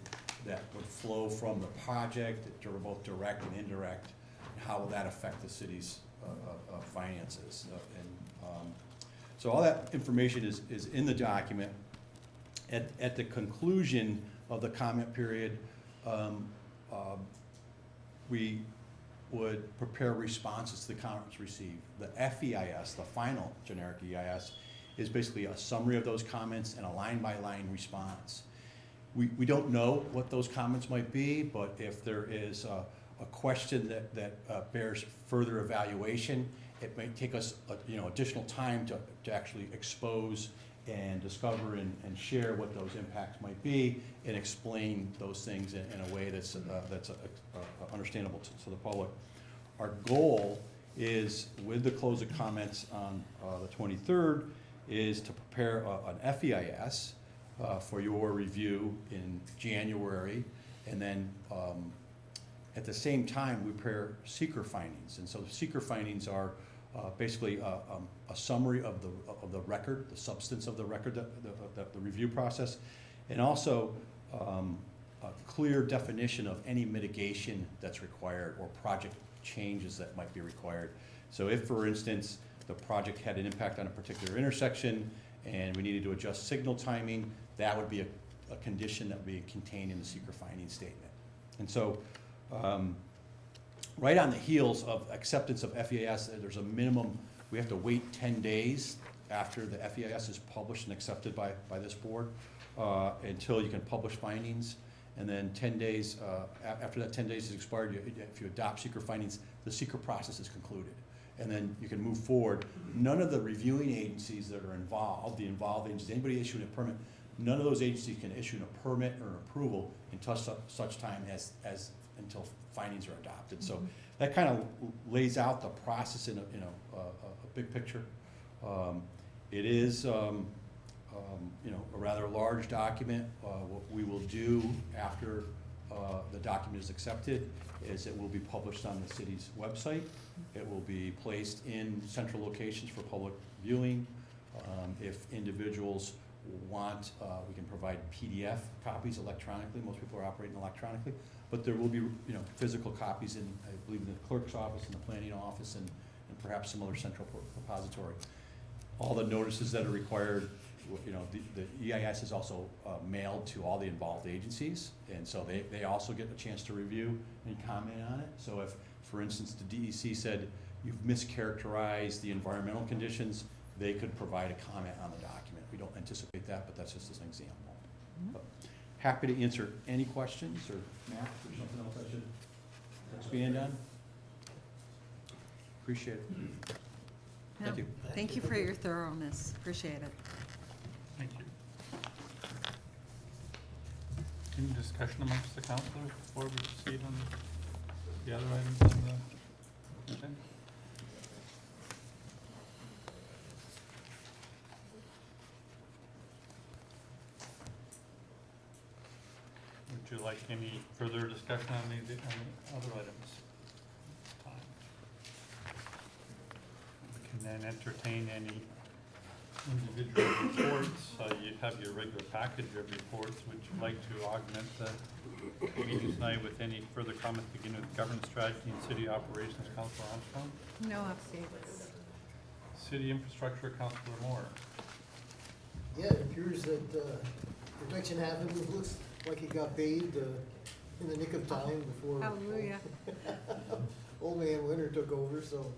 [SPEAKER 9] that would flow from the project, both direct and indirect, and how will that affect the city's finances? So all that information is in the document. At the conclusion of the comment period, we would prepare responses to the comments received. The FEIS, the final generic EIS, is basically a summary of those comments and a line-by-line response. We don't know what those comments might be, but if there is a a question that bears further evaluation, it may take us, additional time to actually expose and discover and share what those impacts might be and explain those things in a way that's understandable to the public. Our goal is, with the close of comments on the 23rd, is to prepare an FEIS for your review in January, and then at the same time, we prepare seeker findings. And so the seeker findings are basically a summary of the record, the substance of the record, the review process, and also a clear definition of any mitigation that's required or project changes that might be required. So if, for instance, the project had an impact on a particular intersection and we needed to adjust signal timing, that would be a condition that would be contained in the seeker finding statement. And so right on the heels of acceptance of FEIS, there's a minimum, we have to wait 10 days after the FEIS is published and accepted by this board until you can publish findings. And then 10 days, after that 10 days is expired, if you adopt seeker findings, the seeker process is concluded. And then you can move forward. None of the reviewing agencies that are involved, the involved agencies, anybody issuing a permit, none of those agencies can issue a permit or an approval until such time as until findings are adopted. So that kind of lays out the process in a big picture. It is a rather large document. What we will do after the document is accepted is it will be published on the city's website. It will be placed in central locations for public viewing. If individuals want, we can provide PDF copies electronically. Most people are operating electronically, but there will be physical copies in, I believe, in the clerk's office, in the planning office, and perhaps some other central repository. All the notices that are required, the EIS is also mailed to all the involved agencies, and so they also get a chance to review and comment on it. So if, for instance, the DEC said you've mischaracterized the environmental conditions, they could provide a comment on the document. We don't anticipate that, but that's just an example. But happy to answer any questions, or Matt, if there's something else I should expand on. Appreciate it. Thank you.
[SPEAKER 2] Thank you for your thoroughness. Appreciate it.
[SPEAKER 3] Thank you. Any discussion amongst the councilors before we proceed on the other items on the agenda? Would you like any further discussion on the other items? We can then entertain any individual reports. You have your regular package of reports. Would you like to augment the meeting tonight with any further comments, beginning with governance strategy and city operations, Councilor Armstrong?
[SPEAKER 2] No updates.
[SPEAKER 3] City infrastructure, Councilor Moore.
[SPEAKER 10] Yeah, it appears that Protection Avenue looks like it got paved in the nick of time before
[SPEAKER 2] Hallelujah.
[SPEAKER 10] Old Man Winter took over, so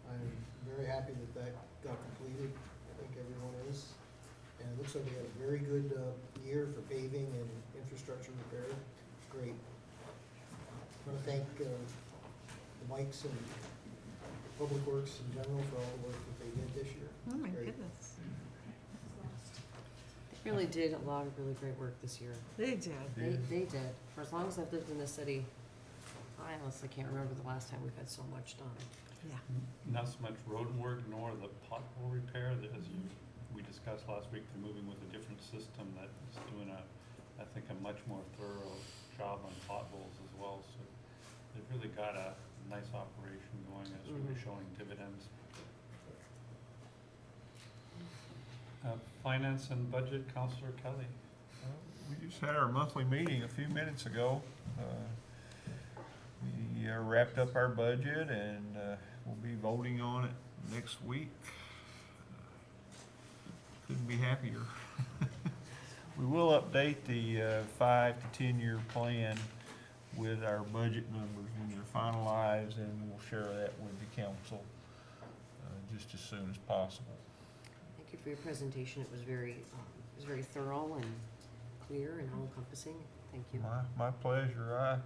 [SPEAKER 10] I'm very happy that got completed. I think everyone is. And it looks like we had a very good year for paving and infrastructure repair. It's great. I want to thank the Mikes and Public Works in general for all the work that they did this year.
[SPEAKER 2] Oh, my
[SPEAKER 10] Great.
[SPEAKER 2] goodness.
[SPEAKER 1] They really did a lot of really great work this year.
[SPEAKER 2] They did.
[SPEAKER 1] They did. For as long as I've lived in the city, I honestly can't remember the last time we've had so much done.
[SPEAKER 2] Yeah.
[SPEAKER 3] Not so much road work nor the pothole repair. As we discussed last week, they're moving with a different system that is doing I think a much more thorough job on potholes as well. So they've really got a nice operation going that's really showing dividends. Finance and budget, Councilor Kelly.
[SPEAKER 5] We just had our monthly meeting a few minutes ago. We wrapped up our budget, and we'll be voting on it next week. Couldn't be happier. We will update the 5 to 10 year plan with our budget numbers when they're finalized, and we'll share that with the council just as soon as possible.
[SPEAKER 1] Thank you for your presentation. It was very thorough and clear and all encompassing. Thank you.
[SPEAKER 5] My pleasure.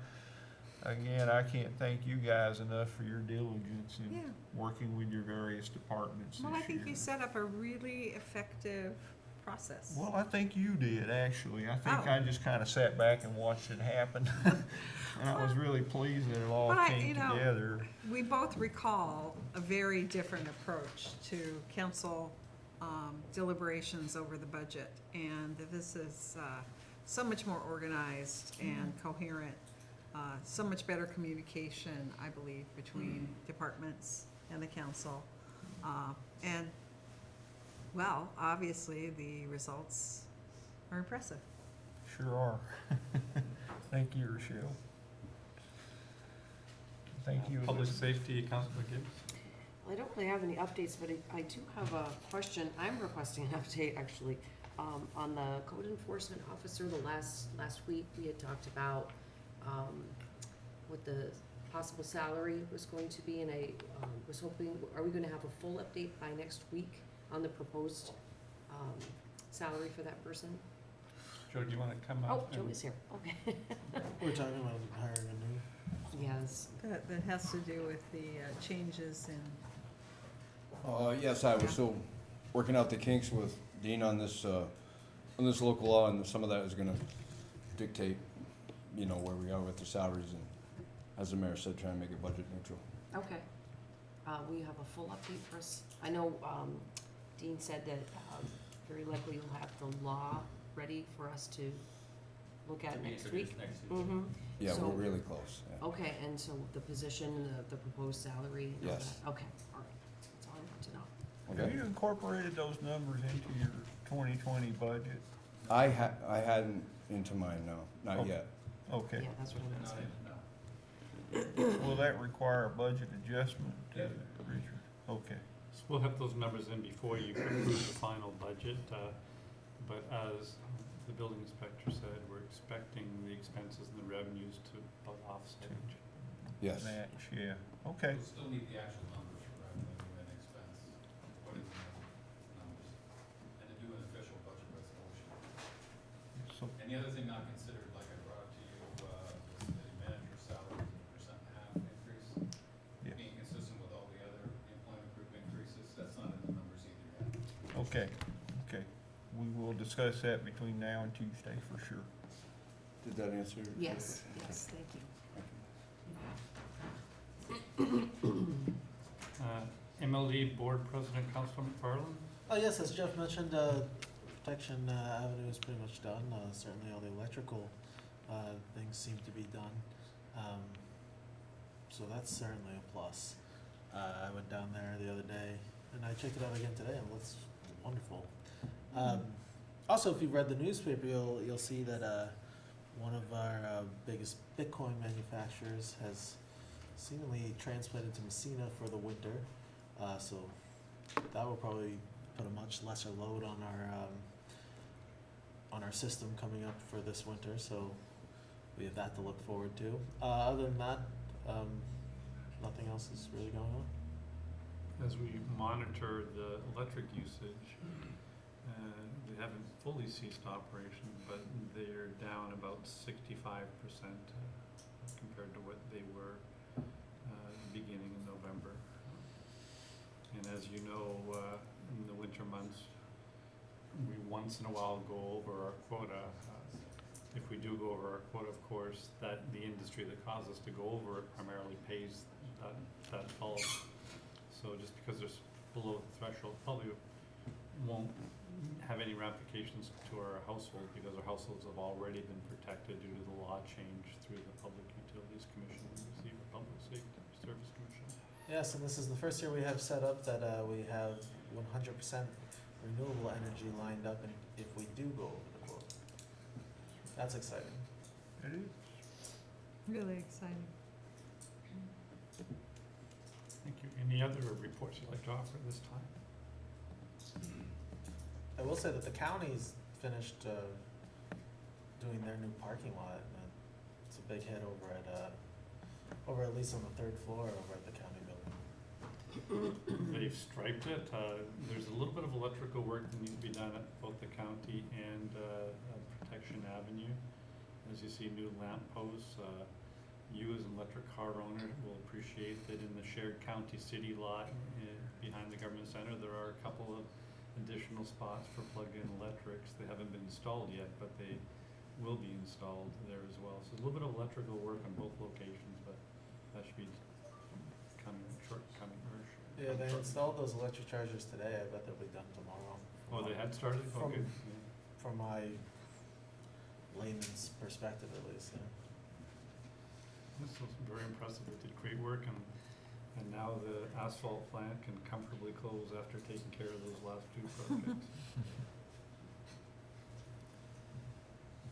[SPEAKER 5] again, I can't thank you guys enough for your diligence
[SPEAKER 2] Yeah.
[SPEAKER 5] in working with your various departments
[SPEAKER 2] Well, I
[SPEAKER 5] this
[SPEAKER 2] think
[SPEAKER 5] year.
[SPEAKER 2] you set up a really effective process.
[SPEAKER 5] Well, I think you did, actually. I think
[SPEAKER 2] Oh.
[SPEAKER 5] I just kind of sat back and watched it happen. And I was really pleased that it all
[SPEAKER 2] But
[SPEAKER 5] came together.
[SPEAKER 2] We both recall a very different approach to council deliberations over the budget. And this is so much more organized and coherent, so much better communication, I believe, between departments and the council. And, well, obviously, the results are impressive.
[SPEAKER 5] Sure are. Thank you, Rochelle. Thank you,
[SPEAKER 3] Public
[SPEAKER 5] Elizabeth.
[SPEAKER 3] safety, Councilor Gibbs?
[SPEAKER 1] I don't really have any updates, but I do have a question. I'm requesting an update, actually, on the code enforcement officer. Last week, we had talked about, what the possible salary was going to be, and I, was hoping, are we gonna have a full update by next week on the proposed, salary for that person?
[SPEAKER 3] Joe, do you want to come
[SPEAKER 1] Oh,
[SPEAKER 3] up?
[SPEAKER 1] Joe
[SPEAKER 3] and-
[SPEAKER 1] is here, okay.
[SPEAKER 7] We're talking about hiring a new.
[SPEAKER 1] Yes,
[SPEAKER 2] That has to do with the changes in,
[SPEAKER 11] Yes, I was still working out the kinks with Dean on this local law, and some of that is gonna dictate, where we are with the salaries, and as the mayor said, trying to make it budget neutral.
[SPEAKER 1] okay. Will you have a full update for us? I know, Dean said that, very likely you'll have the law ready for us to look at next week. Mm-hmm.
[SPEAKER 11] Yeah,
[SPEAKER 1] So-
[SPEAKER 11] we're really close, yeah.
[SPEAKER 1] Okay, and so the position, the proposed salary and all
[SPEAKER 11] Yes.
[SPEAKER 1] that? Okay, all right. That's all I want to know.
[SPEAKER 5] Have
[SPEAKER 11] Okay.
[SPEAKER 5] you incorporated those numbers into your 2020 budget?
[SPEAKER 11] I hadn't into mine, no, not
[SPEAKER 5] Okay.
[SPEAKER 11] yet.
[SPEAKER 5] Okay.
[SPEAKER 1] Yeah, that's what I'm asking.
[SPEAKER 5] Will that require a budget adjustment, Richard? Okay.
[SPEAKER 3] So we'll have those numbers in before you approve the final budget, but as the building inspector said, we're expecting the expenses and the revenues to about offset each other.
[SPEAKER 11] Yes.
[SPEAKER 5] Match, yeah. Okay.
[SPEAKER 12] We'll still need the actual numbers for revenue and expense, what is the numbers, and to do an official budget resolution.
[SPEAKER 5] So,
[SPEAKER 12] And the other thing not considered, like I brought up to you, was the manager's salary is a 1.5% increase.
[SPEAKER 5] Yeah.
[SPEAKER 12] Being consistent with all the other employment group increases, that's not in the numbers either yet.
[SPEAKER 5] okay, okay. We will discuss that between now and Tuesday for sure.
[SPEAKER 11] Did that answer?
[SPEAKER 1] Yes, yes, thank you.
[SPEAKER 3] MLD Board President, Councilor McFarland?
[SPEAKER 7] Oh, yes, as Jeff mentioned, Protection Avenue is pretty much done. Certainly all the electrical things seem to be done. So that's certainly a plus. I went down there the other day and I checked it out again today and it looks wonderful. Also, if you've read the newspaper, you'll see that one of our biggest Bitcoin manufacturers has seemingly transplanted to Messina for the winter. So that will probably put a much lesser load on our system coming up for this winter. So we have that to look forward to. Other than that, nothing else is really going on.
[SPEAKER 3] As we monitor the electric usage, they haven't fully ceased operation, but they're down about 65% compared to what they were beginning in November. And as you know, in the winter months, we once in a while go over our quota. If we do go over our quota, of course, that the industry that caused us to go over it primarily pays that toll. So just because they're below the threshold, probably won't have any ramifications to our household, because our households have already been protected due to the law change through the Public Utilities Commission and the Public Safety Service Commission.
[SPEAKER 7] Yes, and this is the first year we have set up that we have 100% renewable energy lined up, and if we do go over the quota. That's exciting.
[SPEAKER 5] It is.
[SPEAKER 2] really exciting.
[SPEAKER 3] Thank you. Any other reports you'd like to offer at this time?
[SPEAKER 7] I will say that the county's finished doing their new parking lot, and it's a big hit over at least on the third floor over at the county building.
[SPEAKER 3] They've striped it. There's a little bit of electrical work that needs to be done at both the county and Protection Avenue. As you see, new lamp posts. you as an electric car owner will appreciate that in the shared county city lot behind the government center, there are a couple of additional spots for plug-in electrics. They haven't been installed yet, but they will be installed there as well. So a little bit of electrical work on both locations, but that should be coming.
[SPEAKER 7] Yeah, they installed those electric chargers today. I bet they'll be done tomorrow.
[SPEAKER 3] Oh, they had started? Oh,
[SPEAKER 7] From-
[SPEAKER 3] good.
[SPEAKER 7] From my layman's perspective, at least. Yeah.
[SPEAKER 3] This was very impressive. They did great work, and now the asphalt plant can comfortably close after taking care of those last two projects.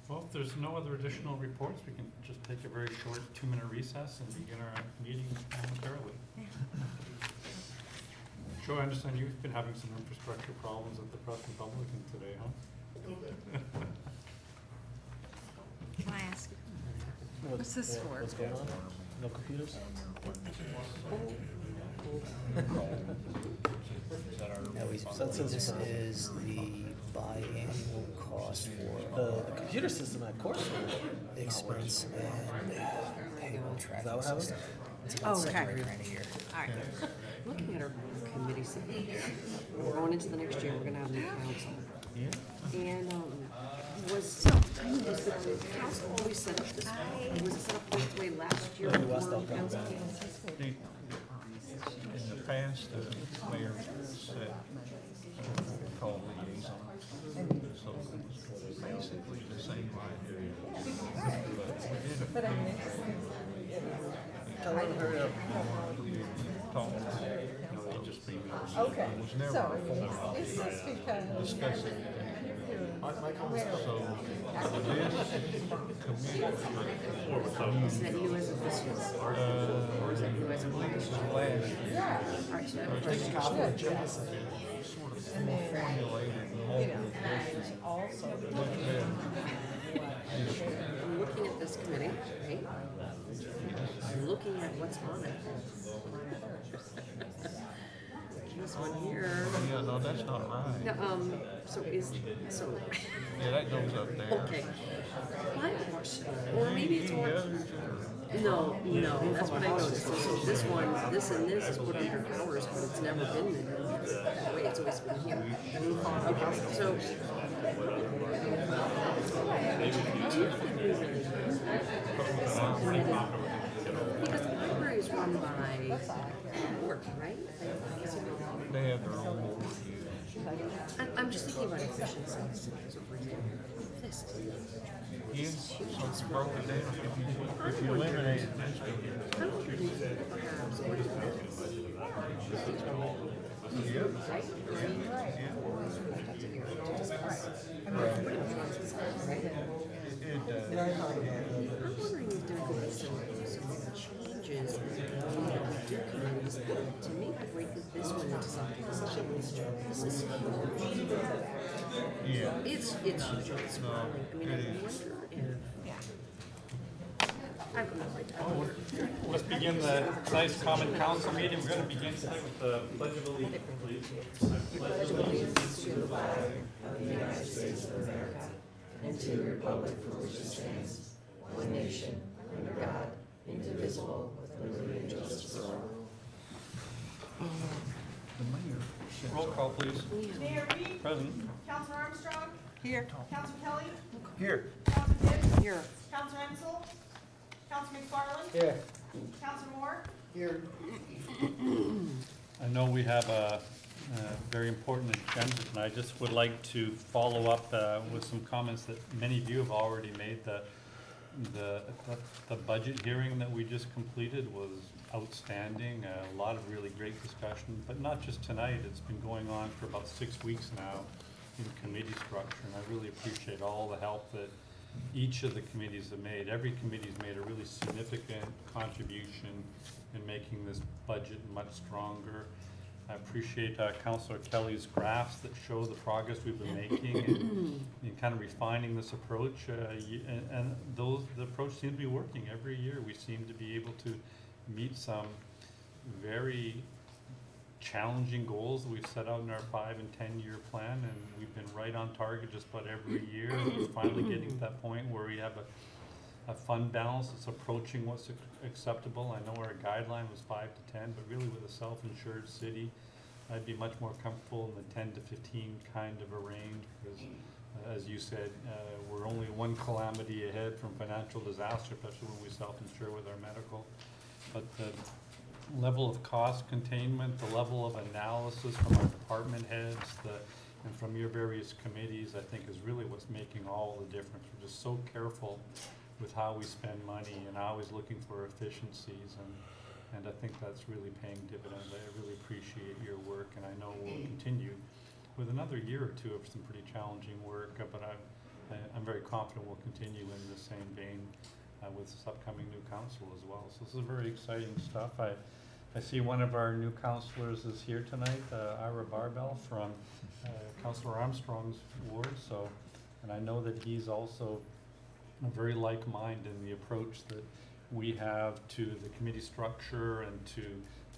[SPEAKER 3] Well, if there's no other additional reports, we can just take a very short 2-minute recess and begin our meeting momentarily. Joe, I understand you've been having some infrastructure problems at the Press Republican today, huh?
[SPEAKER 2] Can I ask, what's this for?
[SPEAKER 7] What's going on? No computers?
[SPEAKER 13] This is the biannual cost for
[SPEAKER 7] The computer system at course.
[SPEAKER 13] expense and payroll
[SPEAKER 7] Is that
[SPEAKER 13] tracking
[SPEAKER 7] what happened?
[SPEAKER 13] system. It's
[SPEAKER 2] Oh,
[SPEAKER 13] about
[SPEAKER 2] okay.
[SPEAKER 13] $7,000 a year.
[SPEAKER 2] All right.
[SPEAKER 1] Looking at our committee, we're going into the next year, we're gonna have new council. And, was the council always set up this way? Was it set up this way last year before the council came?
[SPEAKER 5] In the past, the mayor said, called liaison, so it was basically the same idea. But we did
[SPEAKER 7] Tell them to hurry up.
[SPEAKER 5] talk about it. No, they just okay. It was never a formal discussion.
[SPEAKER 7] My comments.
[SPEAKER 5] So this committee,
[SPEAKER 1] Is that you as a business, or is that you as a politician?
[SPEAKER 5] last year,
[SPEAKER 1] All right, so
[SPEAKER 5] I think it's sort of formulated multiple issues much better.
[SPEAKER 1] I'm looking at this committee, right? I'm looking at what's on it. This one here.
[SPEAKER 5] Yeah, no, that's not right.
[SPEAKER 1] No, so,
[SPEAKER 5] Yeah, that goes up there.
[SPEAKER 1] okay. Whitewash, or maybe it's one. No, that's what I noticed. So this one, this and this is put under ours, but it's never been there. That way, it's always been here. Okay, so. Do you think we really because the library is run by board, right?
[SPEAKER 5] They have their own board.
[SPEAKER 1] I'm just thinking about efficiency. So for example, this.
[SPEAKER 5] Yes, so it's broken down. If you eliminate it, that's good.
[SPEAKER 1] How would you perhaps what is that?
[SPEAKER 5] Yep.
[SPEAKER 1] Right?
[SPEAKER 5] It does.
[SPEAKER 1] I'm wondering if there could be some changes in the way that we do committees to maybe break this one into something. This is huge.
[SPEAKER 5] Yeah.
[SPEAKER 1] It's huge. It's sprawling. I mean, I wonder if. I have no idea.
[SPEAKER 3] Let's begin the tonight's common council meeting. We're going to begin tonight with the pledge of allegiance, please.
[SPEAKER 1] Pledge allegiance to the flag of the United States of America and to the republic for which it stands, one nation, under God, indivisible, with liberty and justice for all.
[SPEAKER 5] The mayor said
[SPEAKER 3] Roll call, please.
[SPEAKER 4] Mayor Reed,
[SPEAKER 3] Present.
[SPEAKER 4] Counselor Armstrong,
[SPEAKER 2] Here.
[SPEAKER 4] Counselor Kelly,
[SPEAKER 5] here.
[SPEAKER 4] Counselor Gibbs,
[SPEAKER 1] Here.
[SPEAKER 4] Counselor Ensel, Counselor McFarland,
[SPEAKER 10] Yeah.
[SPEAKER 4] Counselor Moore,
[SPEAKER 10] Here.
[SPEAKER 3] I know we have a very important agenda tonight. I just would like to follow up with some comments that many of you have already made. The budget hearing that we just completed was outstanding, a lot of really great discussion, but not just tonight. It's been going on for about 6 weeks now in committee structure, and I really appreciate all the help that each of the committees have made. Every committee's made a really significant contribution in making this budget much stronger. I appreciate Councillor Kelly's graphs that show the progress we've been making in kind of refining this approach. And the approach seems to be working. Every year we seem to be able to meet some very challenging goals that we've set out in our 5 and 10-year plan, and we've been right on target just about every year. We're finally getting to that point where we have a fund balance that's approaching what's acceptable. I know our guideline was 5 to 10, but really with a self-insured city, I'd be much more comfortable in the 10 to 15 kind of a range, because as you said, we're only one calamity ahead from financial disaster, especially when we self-insure with our medical. But the level of cost containment, the level of analysis from our department heads, and from your various committees, I think is really what's making all the difference. We're just so careful with how we spend money and always looking for efficiencies, and I think that's really paying dividends. I really appreciate your work, and I know we'll continue with another year or two of some pretty challenging work, but I'm very confident we'll continue in the same vein with this upcoming new council as well. So this is very exciting stuff. I see one of our new councilors is here tonight, Ira Barbell from Councilor Armstrong's ward. So, and I know that he's also a very like mind in the approach that we have to the committee structure and to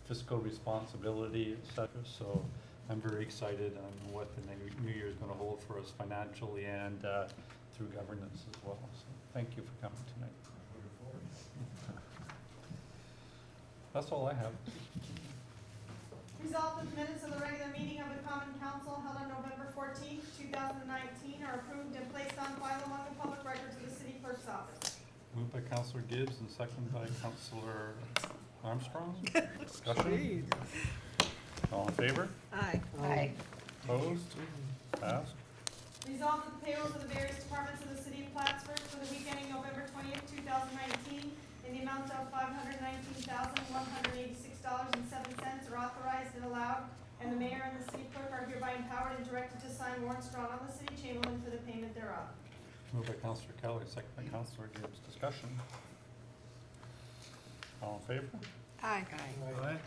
[SPEAKER 3] fiscal responsibility, et cetera. So I'm very excited on what the new year is going to hold for us financially and through governance as well. So thank you for coming tonight. That's all I have.
[SPEAKER 4] Resolved that the minutes of the regular meeting of the Common Council held on November 14th, 2019 are approved and placed on file among the public records of the city clerk's office.
[SPEAKER 3] Moved by Councilor Gibbs and seconded by Councilor Armstrong. Discussion? All in favor?
[SPEAKER 2] Aye.
[SPEAKER 1] Aye.
[SPEAKER 3] Opposed? Passed.
[SPEAKER 4] Resolved that the payrolls of the various departments of the city of Plattsburgh for the week ending November 20th, 2019 in the amount of $519,186.07 are authorized and allowed, and the mayor and the city clerk are hereby empowered and directed to sign warrants drawn on the city chamberlain for the payment thereof.
[SPEAKER 3] Moved by Councilor Kelly, second by Councilor Gibbs. Discussion? All in favor?
[SPEAKER 2] Aye.
[SPEAKER 3] Aye.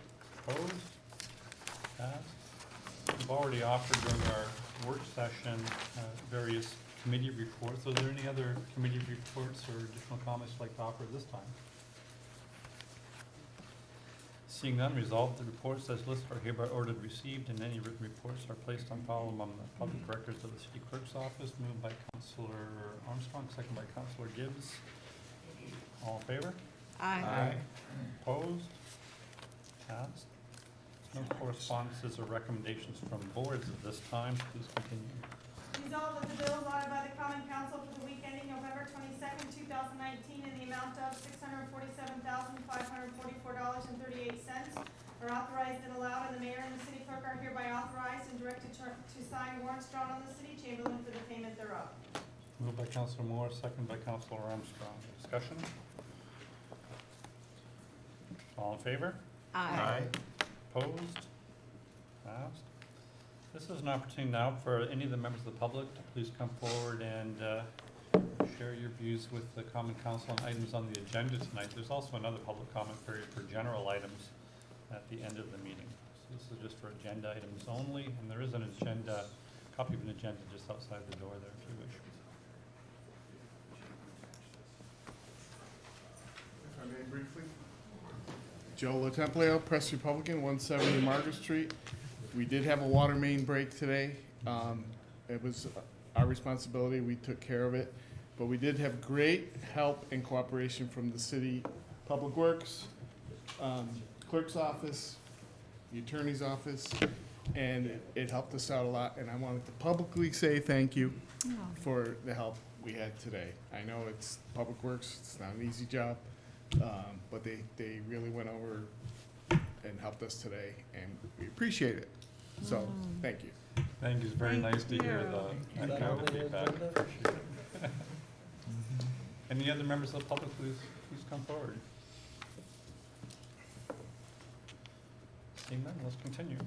[SPEAKER 3] Opposed? Passed. We've already offered during our work session various committee reports. Are there any other committee reports or additional comments you'd like to offer this time? Seeing none, resolved the reports as listed are hereby ordered received, and any written reports are placed on file among the public records of the city clerk's office. Moved by Councilor Armstrong, second by Councilor Gibbs. All in favor?
[SPEAKER 2] Aye.
[SPEAKER 3] Opposed? Passed. No correspondences or recommendations from boards at this time. Please continue.
[SPEAKER 4] Resolved that the bills ordered by the Common Council for the week ending November 22nd, 2019 in the amount of $647,544.38 are authorized and allowed, and the mayor and the city clerk are hereby authorized and directed to sign warrants drawn on the city chamberlain for the payment thereof.
[SPEAKER 3] Moved by Councilor Moore, second by Councilor Armstrong. Discussion? All in favor?
[SPEAKER 2] Aye.
[SPEAKER 3] Opposed? Passed. This is an opportunity now for any of the members of the public to please come forward and share your views with the Common Council on items on the agenda tonight. There's also another public comment period for general items at the end of the meeting. So this is just for agenda items only, and there is an agenda, copy of an agenda just outside the door there if you wish.
[SPEAKER 14] If I may briefly. Joe LaTemplio, Press Republican, 170 Margaret Street. We did have a water main break today. It was our responsibility. We took care of it. But we did have great help and cooperation from the city Public Works, clerk's office, the attorney's office, and it helped us out a lot. And I wanted to publicly say thank you for the help we had today. I know it's Public Works, it's not an easy job, but they really went over and helped us today, and we appreciate it. So, thank you.
[SPEAKER 3] Thank you. It's very nice to hear
[SPEAKER 7] Is that
[SPEAKER 3] kind
[SPEAKER 7] on
[SPEAKER 3] of
[SPEAKER 7] the
[SPEAKER 3] feedback.
[SPEAKER 7] agenda?
[SPEAKER 3] Appreciate it. Any other members of the public, please come forward. Seeing none, let's continue.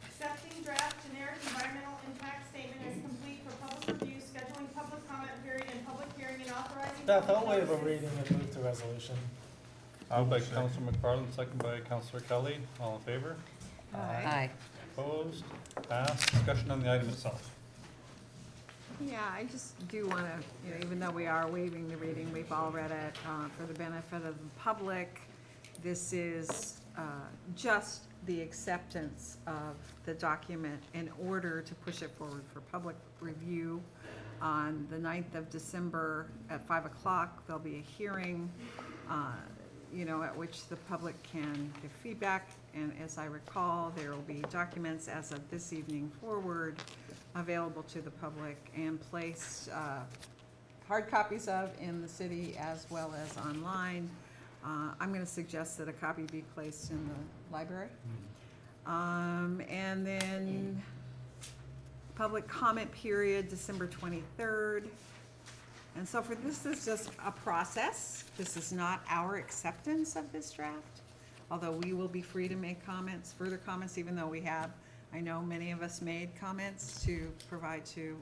[SPEAKER 4] Accepting draft generic environmental impact statement as complete for public review, scheduling public comment period and public hearing, and authorizing.
[SPEAKER 7] Beth,
[SPEAKER 4] public
[SPEAKER 7] I'll waive a
[SPEAKER 4] notices.
[SPEAKER 7] reading and move to resolution.
[SPEAKER 3] Moved by Councilor McFarland, second by Councilor Kelly. All in favor?
[SPEAKER 1] Aye.
[SPEAKER 3] Opposed? Passed. Discussion on the item itself.
[SPEAKER 2] Yeah, I just do want to, even though we are waiving the reading, we've all read it for the benefit of the public. This is just the acceptance of the document in order to push it forward for public review. On the 9th of December at 5 o'clock, there'll be a hearing, at which the public can give feedback. And as I recall, there will be documents as of this evening forward available to the public and placed, hard copies of in the city as well as online. I'm gonna suggest that a copy be placed in the library. And then public comment period, December 23rd. And so for this is just a process. This is not our acceptance of this draft, although we will be free to make comments, further comments, even though we have, I know many of us made comments to provide to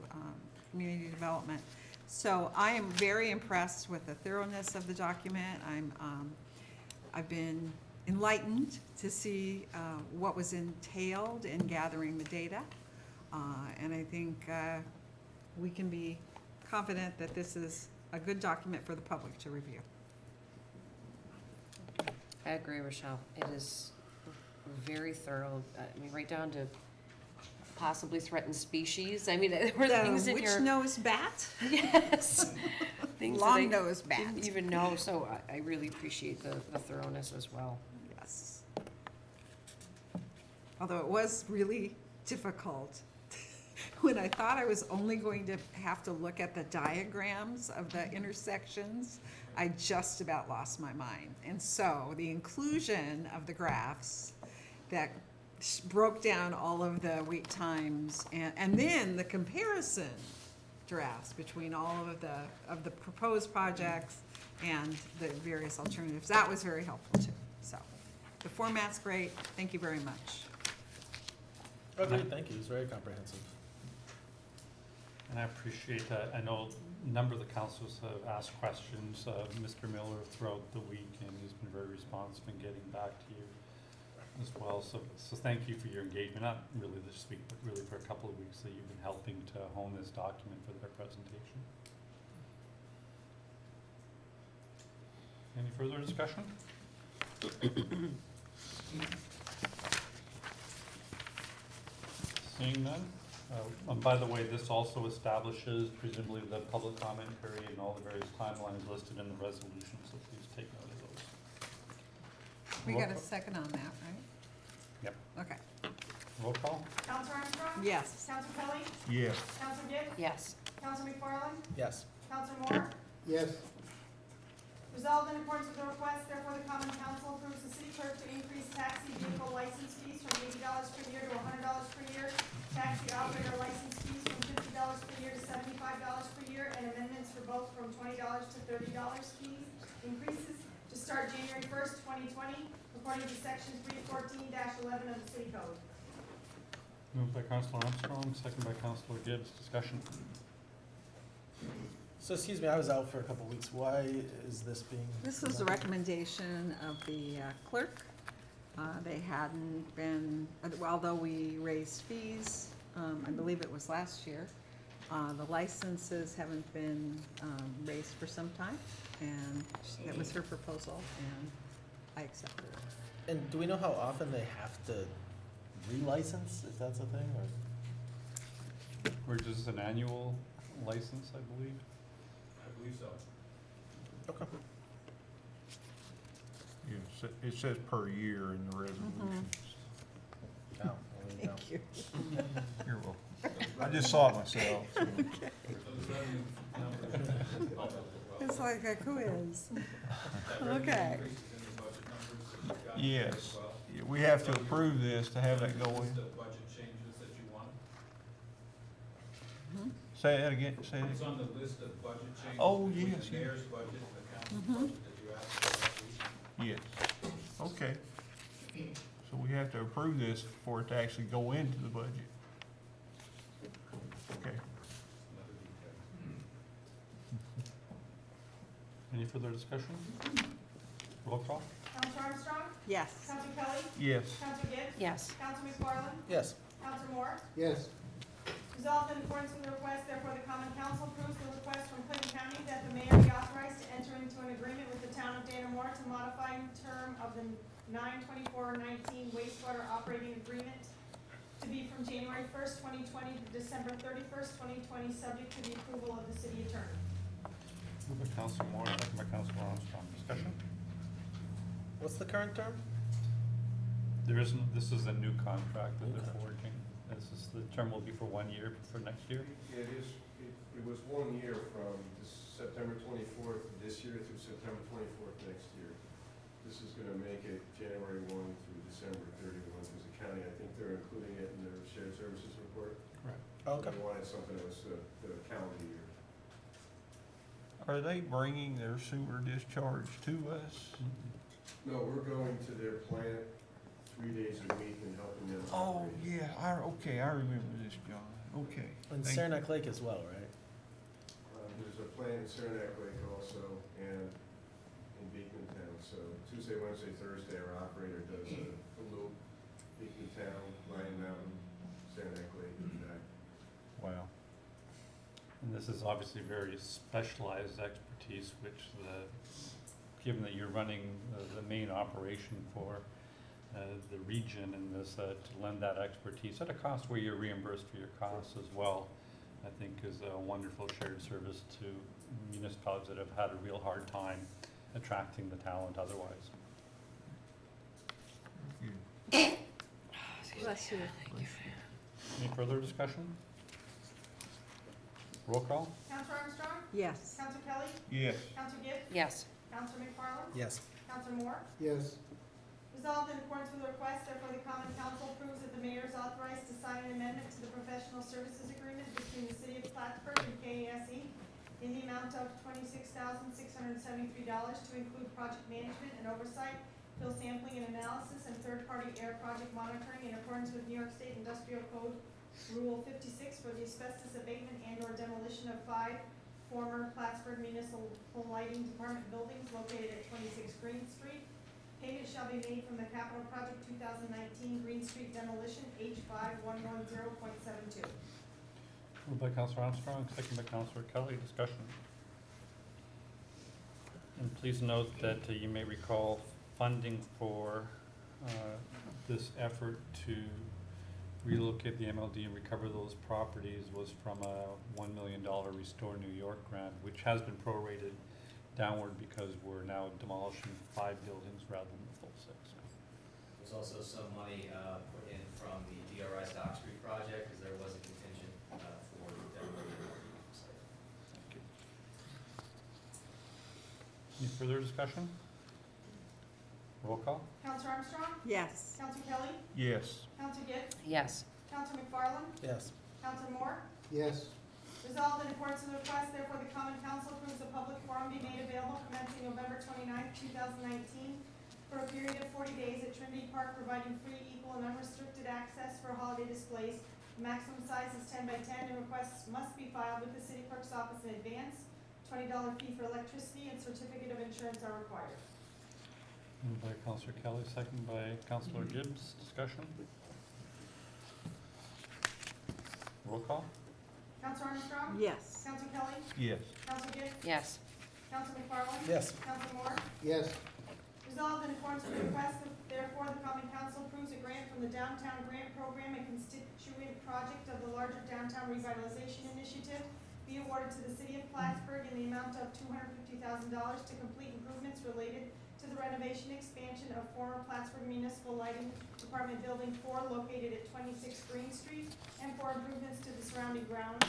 [SPEAKER 2] community development. So I am very impressed with the thoroughness of the document. I've been enlightened to see what was entailed in gathering the data. And I think we can be confident that this is a good document for the public to review.
[SPEAKER 1] I agree, Rochelle. It is very thorough. I mean, right down to possibly threatened species. I mean, there were things in your...
[SPEAKER 2] Witch-nosed bat?
[SPEAKER 1] Yes. Things that I
[SPEAKER 2] Long-nosed bat.
[SPEAKER 1] didn't even know, so I really appreciate the thoroughness as well.
[SPEAKER 2] Yes. Although it was really difficult. When I thought I was only going to have to look at the diagrams of the intersections, I just about lost my mind. And so the inclusion of the graphs that broke down all of the wait times and then the comparison drafts between all of the proposed projects and the various alternatives, that was very helpful too. So the format's great. Thank you very much.
[SPEAKER 7] Okay, thank you. It's very comprehensive.
[SPEAKER 3] And I appreciate that. I know a number of the councils have asked questions of Mr. Miller throughout the week, and he's been very responsive in getting back to you as well. So thank you for your engagement, not really this week, but really for a couple of weeks that you've been helping to hone this document for their presentation. Any further discussion? Seeing none. And by the way, this also establishes presumably the public comment period and all the various timelines listed in the resolution, so please take note of those.
[SPEAKER 2] We
[SPEAKER 3] Roll
[SPEAKER 2] got a
[SPEAKER 3] call.
[SPEAKER 2] second on that, right?
[SPEAKER 3] Yep.
[SPEAKER 2] Okay.
[SPEAKER 3] Roll call?
[SPEAKER 4] Counselor Armstrong?
[SPEAKER 2] Yes.
[SPEAKER 4] Counselor Kelly?
[SPEAKER 5] Yes.
[SPEAKER 4] Counselor Gibbs?
[SPEAKER 1] Yes.
[SPEAKER 4] Counselor McFarland?
[SPEAKER 7] Yes.
[SPEAKER 4] Counselor Moore?
[SPEAKER 10] Yes,
[SPEAKER 4] Resolved in accordance with the request, therefore the common council approves the city clerk to increase taxi vehicle license fees from $80 per year to $100 per year, taxi operator license fees from $50 per year to $75 per year, and amendments for both from $20 to $30 fees increases to start January 1st, 2020, according to section 314-11 of the city code.
[SPEAKER 3] Moved by Councilor Armstrong, second by Councilor Gibbs. Discussion.
[SPEAKER 7] So excuse me, I was out for a couple of weeks. Why is this being?
[SPEAKER 2] This was a recommendation of the clerk. They hadn't been, although we raised fees, I believe it was last year, the licenses haven't been raised for some time, and that was her proposal, and I accepted it.
[SPEAKER 7] And do we know how often they have to relicense, if that's a thing, or?
[SPEAKER 3] Or just an annual license, I believe.
[SPEAKER 12] I believe so.
[SPEAKER 7] Okay.
[SPEAKER 5] Yeah, it says per year in the resolution.
[SPEAKER 7] Oh, well, there you go.
[SPEAKER 2] Thank you.
[SPEAKER 5] You're welcome. I just saw it myself. So.
[SPEAKER 12] So the revenue numbers is public as well.
[SPEAKER 2] It's like a quiz.
[SPEAKER 12] That revenue
[SPEAKER 2] Okay.
[SPEAKER 12] increase is in the budget numbers that you've got
[SPEAKER 5] Yes.
[SPEAKER 12] as well.
[SPEAKER 5] Yeah, we have to approve this to have that go in.
[SPEAKER 12] List of budget changes that you want.
[SPEAKER 5] Say that again, say it
[SPEAKER 12] It's
[SPEAKER 5] again.
[SPEAKER 12] on the list of budget changes.
[SPEAKER 5] Oh,
[SPEAKER 12] between
[SPEAKER 5] yes,
[SPEAKER 12] the
[SPEAKER 5] yes.
[SPEAKER 12] mayor's budget and the council's budget that you asked for last week.
[SPEAKER 5] Yes. Okay. So we have to approve this for it to actually go into the budget. Okay.
[SPEAKER 12] Another detail.
[SPEAKER 3] Any further discussion? Roll call?
[SPEAKER 4] Counselor Armstrong?
[SPEAKER 2] Yes.
[SPEAKER 4] Counselor Kelly?
[SPEAKER 5] Yes.
[SPEAKER 4] Counselor Gibbs?
[SPEAKER 1] Yes.
[SPEAKER 4] Counselor McFarland?
[SPEAKER 7] Yes.
[SPEAKER 4] Counselor Moore?
[SPEAKER 10] yes,
[SPEAKER 4] Resolved in accordance with the request, therefore the common council approves the request from Clinton County that the mayor be authorized to enter into an agreement with the town of Dannemore to modify term of the 9/24/19 wastewater operating agreement to be from January 1st, 2020 to December 31st, 2020, subject to the approval of the city attorney.
[SPEAKER 3] Moved by Councilor Moore, second by Councilor Armstrong. Discussion?
[SPEAKER 7] What's the current term?
[SPEAKER 3] There isn't, this is a new contract that
[SPEAKER 7] New
[SPEAKER 3] they're
[SPEAKER 7] contract.
[SPEAKER 3] forging. This is, the term will be for 1 year for next year.
[SPEAKER 8] It is, it was 1 year from this September 24th this year through September 24th next year. This is gonna make it January 1 through December 31, because the county, I think they're including it in their shared services report.
[SPEAKER 3] Correct.
[SPEAKER 7] Okay.
[SPEAKER 8] They wanted something that was the calendar year.
[SPEAKER 5] Are they bringing their sewer discharge to us?
[SPEAKER 8] No, we're going to their plant 3 days a week and helping them
[SPEAKER 5] Oh,
[SPEAKER 8] operate.
[SPEAKER 5] yeah, okay, I remember this, John, okay.
[SPEAKER 7] And
[SPEAKER 5] Thank you.
[SPEAKER 7] Saranac Lake as well, right?
[SPEAKER 8] There's a plant in Saranac Lake also, and in Beekman Town, so Tuesday, Wednesday, Thursday, our operator does a loop, Beekman Town, Lion Mountain, Saranac Lake, and back.
[SPEAKER 3] Wow. And this is obviously very specialized expertise, which given that you're running the main operation for the region and this, to lend that expertise at a cost where you're reimbursed for your costs as well, I think is a wonderful shared service to municipalities that have had a real hard time attracting the talent otherwise.
[SPEAKER 2] Bless you.
[SPEAKER 3] Any further discussion? Roll call?
[SPEAKER 4] Counselor Armstrong?
[SPEAKER 2] Yes.
[SPEAKER 4] Counselor Kelly?
[SPEAKER 5] Yes.
[SPEAKER 4] Counselor Gibbs?
[SPEAKER 1] Yes.
[SPEAKER 4] Counselor McFarland?
[SPEAKER 7] Yes.
[SPEAKER 4] Counselor Moore?
[SPEAKER 10] Yes.
[SPEAKER 4] Resolved in accordance with the request, therefore the common council approves that the mayor is authorized to sign an amendment to the professional services agreement between the city of Plattsburgh and KASE in the amount of $26,673 to include project management and oversight, fill sampling and analysis, and third-party air project monitoring in accordance with New York State Industrial Code Rule 56 for the asbestos abatement and/or demolition of 5 former Plattsburgh Municipal Lighting Department buildings located at 26 Green Street. Payment shall be made from the Capital Project 2019 Green Street demolition H5110.72.
[SPEAKER 3] Moved by Councilor Armstrong, second by Councilor Kelly. Discussion. And please note that you may recall funding for this effort to relocate the MLD and recover those properties was from a $1 million Restore New York grant, which has been prorated downward because we're now demolishing 5 buildings rather than the full 6.
[SPEAKER 6] There's also some money put in from the DRI Stock Street project, because there was a contingent for demolition.
[SPEAKER 3] Any further discussion? Roll call?
[SPEAKER 4] Counselor Armstrong?
[SPEAKER 2] Yes.
[SPEAKER 4] Counselor Kelly?
[SPEAKER 5] Yes.
[SPEAKER 4] Counselor Gibbs?
[SPEAKER 1] Yes.
[SPEAKER 4] Counselor McFarland?
[SPEAKER 7] Yes.
[SPEAKER 4] Counselor Moore?
[SPEAKER 10] Yes.
[SPEAKER 4] Resolved in accordance with the request, therefore the common council approves the public forum be made available commencing November 29th, 2019, for a period of 40 days at Trinity Park, providing free, equal, and unrestricted access for holiday displays. The maximum size is 10 by 10, and requests must be filed with the city clerk's office in advance. $20 fee for electricity and certificate of insurance are required.
[SPEAKER 3] Moved by Councilor Kelly, second by Councilor Gibbs. Discussion? Roll call?
[SPEAKER 4] Counselor Armstrong?
[SPEAKER 2] Yes.
[SPEAKER 4] Counselor Kelly?
[SPEAKER 5] Yes.
[SPEAKER 4] Counselor Gibbs?
[SPEAKER 1] Yes.
[SPEAKER 4] Counselor McFarland?
[SPEAKER 7] Yes.
[SPEAKER 4] Counselor Moore?
[SPEAKER 10] Yes.
[SPEAKER 4] Resolved in accordance with the request, therefore the common council approves a grant from the Downtown Grant Program, a constituent project of the larger downtown revitalization initiative, be awarded to the city of Plattsburgh in the amount of $250,000 to complete improvements related to the renovation expansion of former Plattsburgh Municipal Lighting Department Building 4 located at 26 Green Street, and for improvements to the surrounding grounds.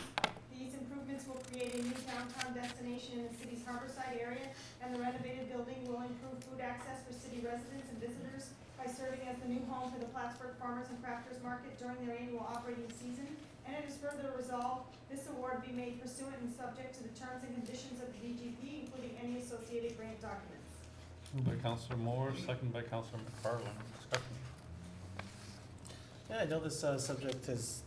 [SPEAKER 4] These improvements will create a new downtown destination in the city's harborside area, and the renovated building will improve food access for city residents and visitors by serving as the new home for the Plattsburgh Farmers and Crafters Market during their annual operating season. And it is further resolved, this award be made pursuant and subject to the terms and conditions of the DGP, including any associated grant documents.
[SPEAKER 3] Moved by Councilor Moore, second by Councilor McFarland. Discussion?
[SPEAKER 7] Yeah, I know this subject has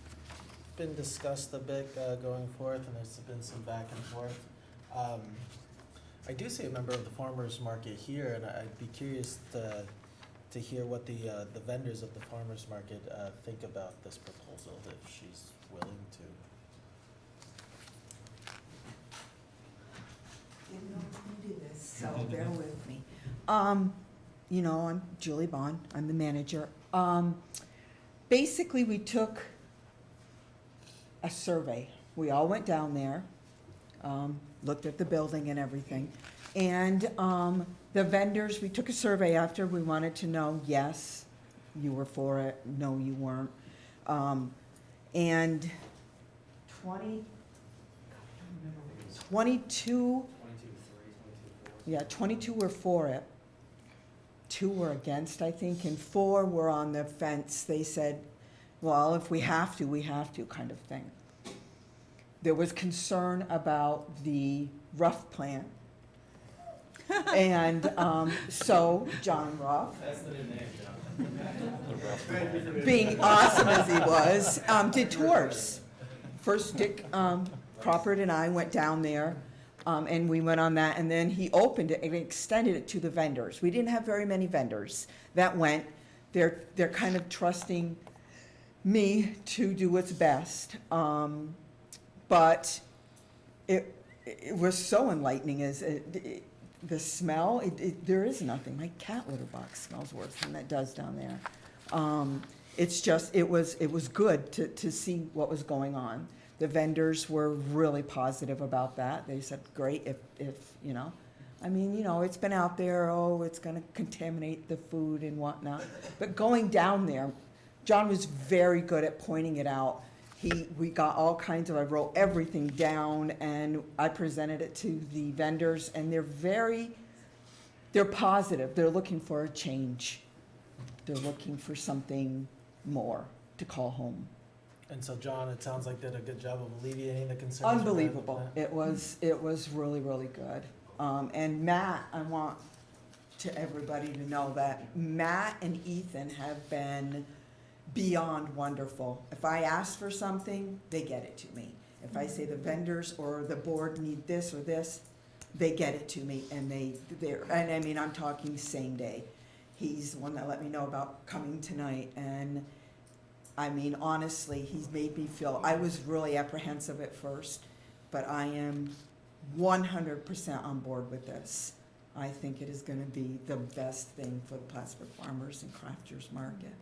[SPEAKER 7] been discussed a bit going forth, and there's been some back and forth. I do see a member of the farmers market here, and I'd be curious to hear what the vendors of the farmers market think about this proposal, if she's willing to.
[SPEAKER 15] Didn't know we can do this, so bear with me. I'm Julie Bond, I'm the manager. basically, we took a survey. We all went down there, looked at the building and everything. And the vendors, we took a survey after. We wanted to know, yes, you were for it, no, you weren't. And 22, 22 were for it. 2 were against, I think, and 4 were on the fence. They said, well, if we have to, we have to, kind of thing. There was concern about the rough plan. And so John Ruff,
[SPEAKER 6] That's the new name, John.
[SPEAKER 15] being awesome as he was, did tours. First, Dick Crawford and I went down there, and we went on that, and then he opened it and extended it to the vendors. We didn't have very many vendors that went. They're kind of trusting me to do what's best. But it was so enlightening as the smell, there is nothing. My cat litter box smells worse than that does down there. It's just, it was good to see what was going on. The vendors were really positive about that. They said, great, if you know, I mean, you know, it's been out there, oh, it's gonna contaminate the food and whatnot. But going down there, John was very good at pointing it out. We got all kinds of, I wrote everything down and I presented it to the vendors, and they're positive. They're looking for a change. They're looking for something more to call home.
[SPEAKER 7] And so, John, it sounds like did a good job of alleviating the concerns. around the
[SPEAKER 15] Unbelievable.
[SPEAKER 7] plant.
[SPEAKER 15] It was really, really good. And Matt, I want to everybody to know that Matt and Ethan have been beyond wonderful. If I ask for something, they get it to me. If I say the vendors or the board need this or this, they get it to me, and and I mean, I'm talking same day. He's the one that let me know about coming tonight, and I mean, honestly, he's made me feel, I was really apprehensive at first, but I am 100% on board with this. I think it is gonna be the best thing for the Plattsburgh farmers and crafters market.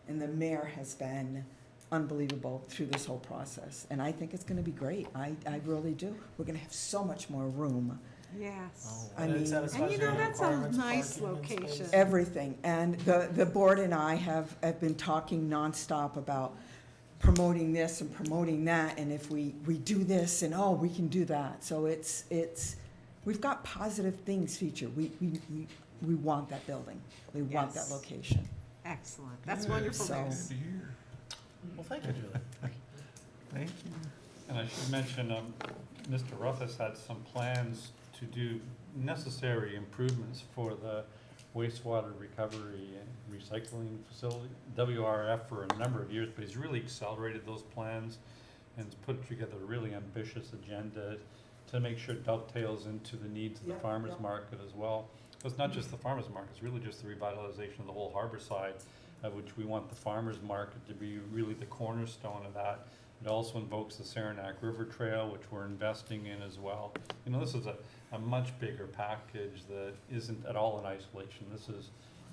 [SPEAKER 15] And the mayor has been unbelievable through this whole process. And I think it's gonna be great. I really do. We're gonna have so much more room.
[SPEAKER 2] Yes.
[SPEAKER 15] I
[SPEAKER 7] And it
[SPEAKER 15] mean-
[SPEAKER 7] satisfies
[SPEAKER 2] And you know,
[SPEAKER 7] your
[SPEAKER 2] that's a
[SPEAKER 7] requirements,
[SPEAKER 2] nice
[SPEAKER 7] parking and
[SPEAKER 2] location.
[SPEAKER 7] space.
[SPEAKER 15] Everything. And the board and I have been talking nonstop about promoting this and promoting that. And if we do this and, oh, we can do that. So we've got positive things featured. We want that building. We want that
[SPEAKER 2] Yes.
[SPEAKER 15] location.
[SPEAKER 2] Excellent. That's wonderful
[SPEAKER 15] So-
[SPEAKER 2] news.
[SPEAKER 5] Good to hear.
[SPEAKER 7] Well, thank you, Julie.
[SPEAKER 5] Thank you.
[SPEAKER 3] And I should mention, Mr. Ruff has had some plans to do necessary improvements for the wastewater recovery and recycling facility, WRF, for a number of years, but he's really accelerated those plans and has put together a really ambitious agenda to make sure it dovetails into the needs of the
[SPEAKER 15] Yep,
[SPEAKER 3] farmers
[SPEAKER 15] yep.
[SPEAKER 3] market as well. It's not just the farmers market, it's really just the revitalization of the whole harbor side, of which we want the farmers market to be really the cornerstone of that. It also invokes the Saranac River Trail, which we're investing in as well. You know, this is a much bigger package that isn't at all in isolation. This is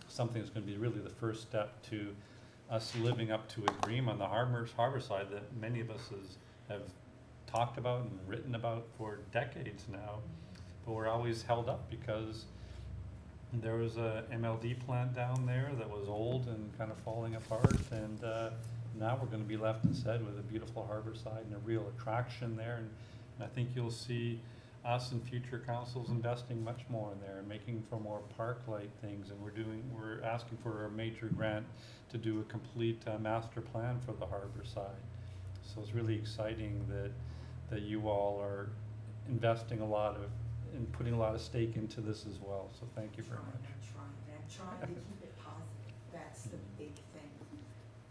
[SPEAKER 3] something that's gonna be really the first step to us living up to a dream on the harbor side that many of us have talked about and written about for decades now. But we're always held up because there was a MLD plant down there that was old and kind of falling apart, and now we're gonna be left instead with a beautiful harbor side and a real attraction there. And I think you'll see us and future councils investing much more in there and making for more park-like things. And we're asking for a major grant to do a complete master plan for the harbor side. So it's really exciting that you all are investing a lot of, and putting a lot of stake into this as well. So thank you very much.
[SPEAKER 15] I'm trying to keep it positive. That's the big thing.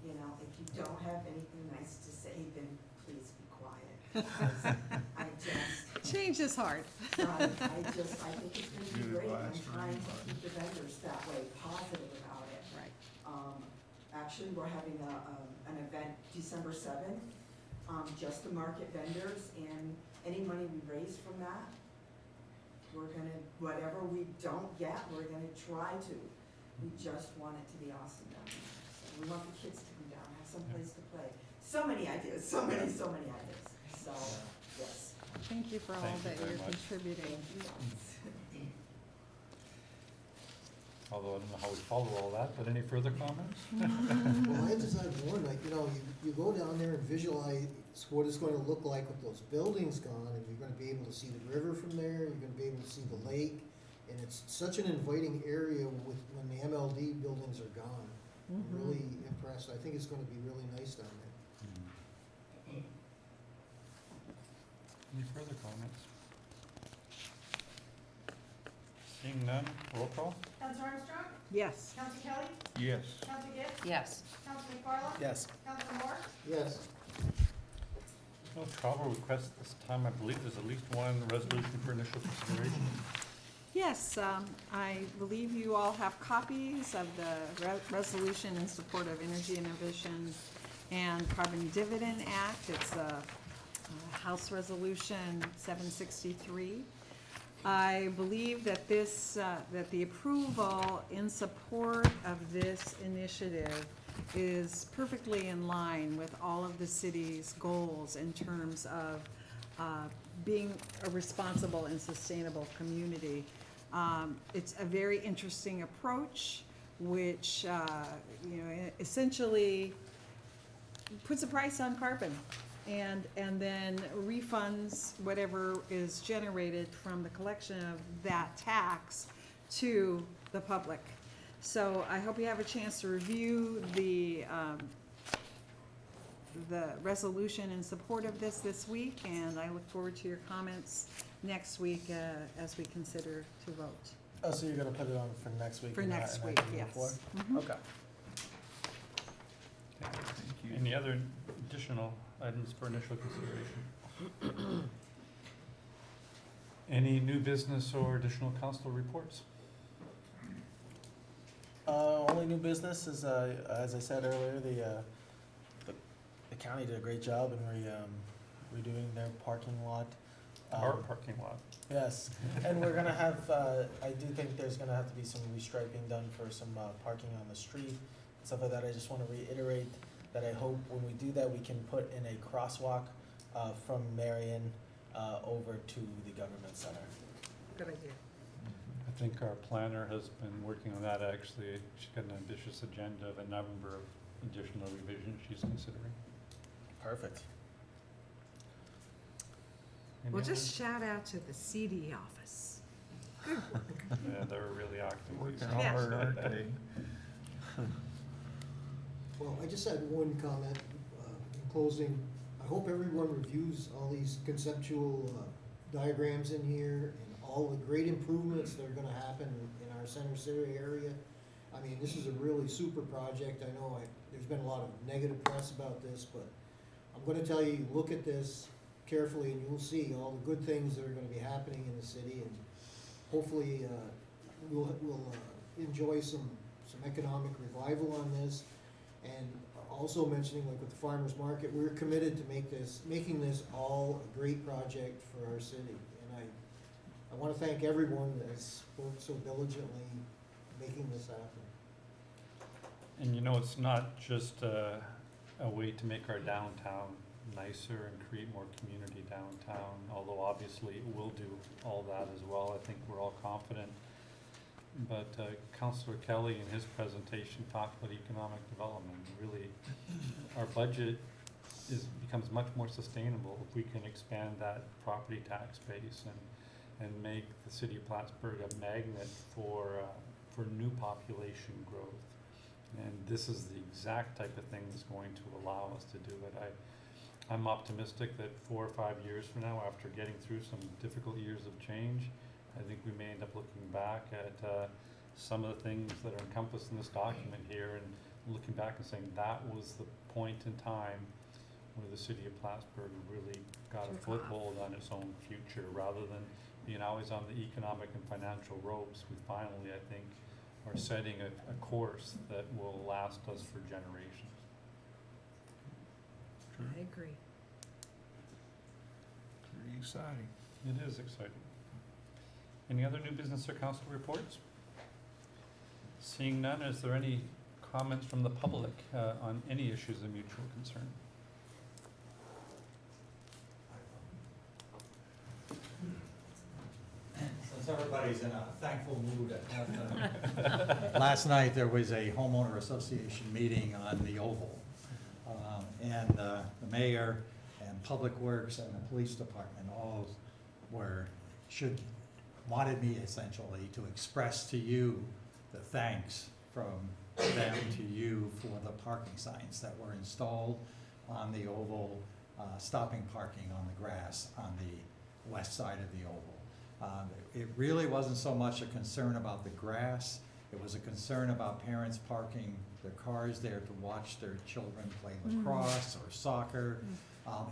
[SPEAKER 15] You know, if you don't have anything nice to say, then please be quiet. Because I just,
[SPEAKER 2] Change is hard.
[SPEAKER 15] I think it's gonna be great. I'm trying to keep the vendors that way, positive about it.
[SPEAKER 2] Right.
[SPEAKER 15] Actually, we're having an event December 7th, just the market vendors, and any money we raise from that, we're gonna, whatever we don't get, we're gonna try to. We just want it to be awesome down there. So We want the kids to come down, have some place to play. So many ideas, so many ideas. So, yes.
[SPEAKER 2] Thank you for all
[SPEAKER 3] Thank you
[SPEAKER 2] that
[SPEAKER 3] very
[SPEAKER 2] you're
[SPEAKER 3] much.
[SPEAKER 2] contributing.
[SPEAKER 3] Although I don't know how we follow all that, but any further comments?
[SPEAKER 10] Well, I just had one, like, you go down there and visualize what it's gonna look like with those buildings gone, and you're gonna be able to see the river from there, you're gonna be able to see the lake, and it's such an inviting area with, when the MLD buildings are gone. I'm really impressed, I think it's gonna be really nice down there.
[SPEAKER 3] Any further comments? Seeing none, roll call?
[SPEAKER 4] Counselor Armstrong?
[SPEAKER 2] Yes.
[SPEAKER 4] Counselor Kelly?
[SPEAKER 5] Yes.
[SPEAKER 4] Counselor Gibbs?
[SPEAKER 1] Yes.
[SPEAKER 4] Counselor McFarland?
[SPEAKER 7] Yes.
[SPEAKER 4] Counselor Moore?
[SPEAKER 10] Yes,
[SPEAKER 3] No travel requests this time. I believe there's at least one resolution for initial consideration.
[SPEAKER 2] Yes, I believe you all have copies of the resolution in support of energy innovation and carbon dividend act. It's a House Resolution 763. I believe that that the approval in support of this initiative is perfectly in line with all of the city's goals in terms of being a responsible and sustainable community. It's a very interesting approach, which essentially puts a price on carbon and then refunds whatever is generated from the collection of that tax to the public. So I hope you have a chance to review the resolution in support of this week, and I look forward to your comments next week as we consider to vote.
[SPEAKER 7] Oh, so you're gonna put it on for next week?
[SPEAKER 2] For
[SPEAKER 7] and not-
[SPEAKER 2] next
[SPEAKER 7] and
[SPEAKER 2] week,
[SPEAKER 7] not the week
[SPEAKER 2] yes.
[SPEAKER 7] before?
[SPEAKER 2] Mhm.
[SPEAKER 7] Okay.
[SPEAKER 3] Any other additional items for initial consideration? Any new business or additional council reports?
[SPEAKER 7] Only new business is, as I said earlier, the county did a great job in redoing their parking lot.
[SPEAKER 3] Our parking lot.
[SPEAKER 7] Yes, and we're gonna have, I do think there's gonna have to be some restriping done for some parking on the street, stuff like that. I just wanna reiterate that I hope when we do that, we can put in a crosswalk from Marion over to the government center.
[SPEAKER 2] Good idea.
[SPEAKER 3] I think our planner has been working on that, actually. She's got an ambitious agenda of a number of additional revisions she's considering.
[SPEAKER 7] Perfect.
[SPEAKER 3] Any
[SPEAKER 2] Well,
[SPEAKER 3] other?
[SPEAKER 2] just shout out to the CD office. Good work.
[SPEAKER 3] Yeah, they're really active.
[SPEAKER 5] Working
[SPEAKER 3] these
[SPEAKER 2] Yeah.
[SPEAKER 5] hard,
[SPEAKER 3] days.
[SPEAKER 5] aren't they?
[SPEAKER 10] well, I just had one comment, in closing. I hope everyone reviews all these conceptual diagrams in here and all the great improvements that are gonna happen in our center city area. I mean, this is a really super project. I know there's been a lot of negative press about this, but I'm gonna tell you, look at this carefully and you'll see all the good things that are gonna be happening in the city, and hopefully, we'll enjoy some economic revival on this. And also mentioning, like with the farmer's market, we're committed to making this all a great project for our city. And I wanna thank everyone that has worked so diligently making this happen.
[SPEAKER 3] And you know, it's not just a way to make our downtown nicer and create more community downtown, although obviously it will do all that as well. I think we're all confident. But Councillor Kelly in his presentation talked about economic development. Really, our budget becomes much more sustainable if we can expand that property tax base and make the city of Plattsburgh a magnet for new population growth. And this is the exact type of thing that's going to allow us to do it. I'm optimistic that 4 or 5 years from now, after getting through some difficult years of change, I think we may end up looking back at some of the things that are encompassed in this document here and looking back and saying that was the point in time where the city of Plattsburgh really got a
[SPEAKER 2] Took off.
[SPEAKER 3] foothold on its own future rather than being always on the economic and financial ropes. We finally, I think, are setting a course that will last us for generations.
[SPEAKER 2] I agree.
[SPEAKER 5] Pretty exciting.
[SPEAKER 3] It is exciting. Any other new business or council reports? Seeing none, is there any comments from the public on any issues of mutual concern?
[SPEAKER 16] Since everybody's in a thankful mood, last night there was a homeowner association meeting on the Oval. And the mayor and Public Works and the police department all wanted me essentially to express to you the thanks from them to you for the parking signs that were installed on the Oval, stopping parking on the grass on the west side of the Oval. It really wasn't so much a concern about the grass, it was a concern about parents parking their cars there to watch their children play lacrosse or soccer.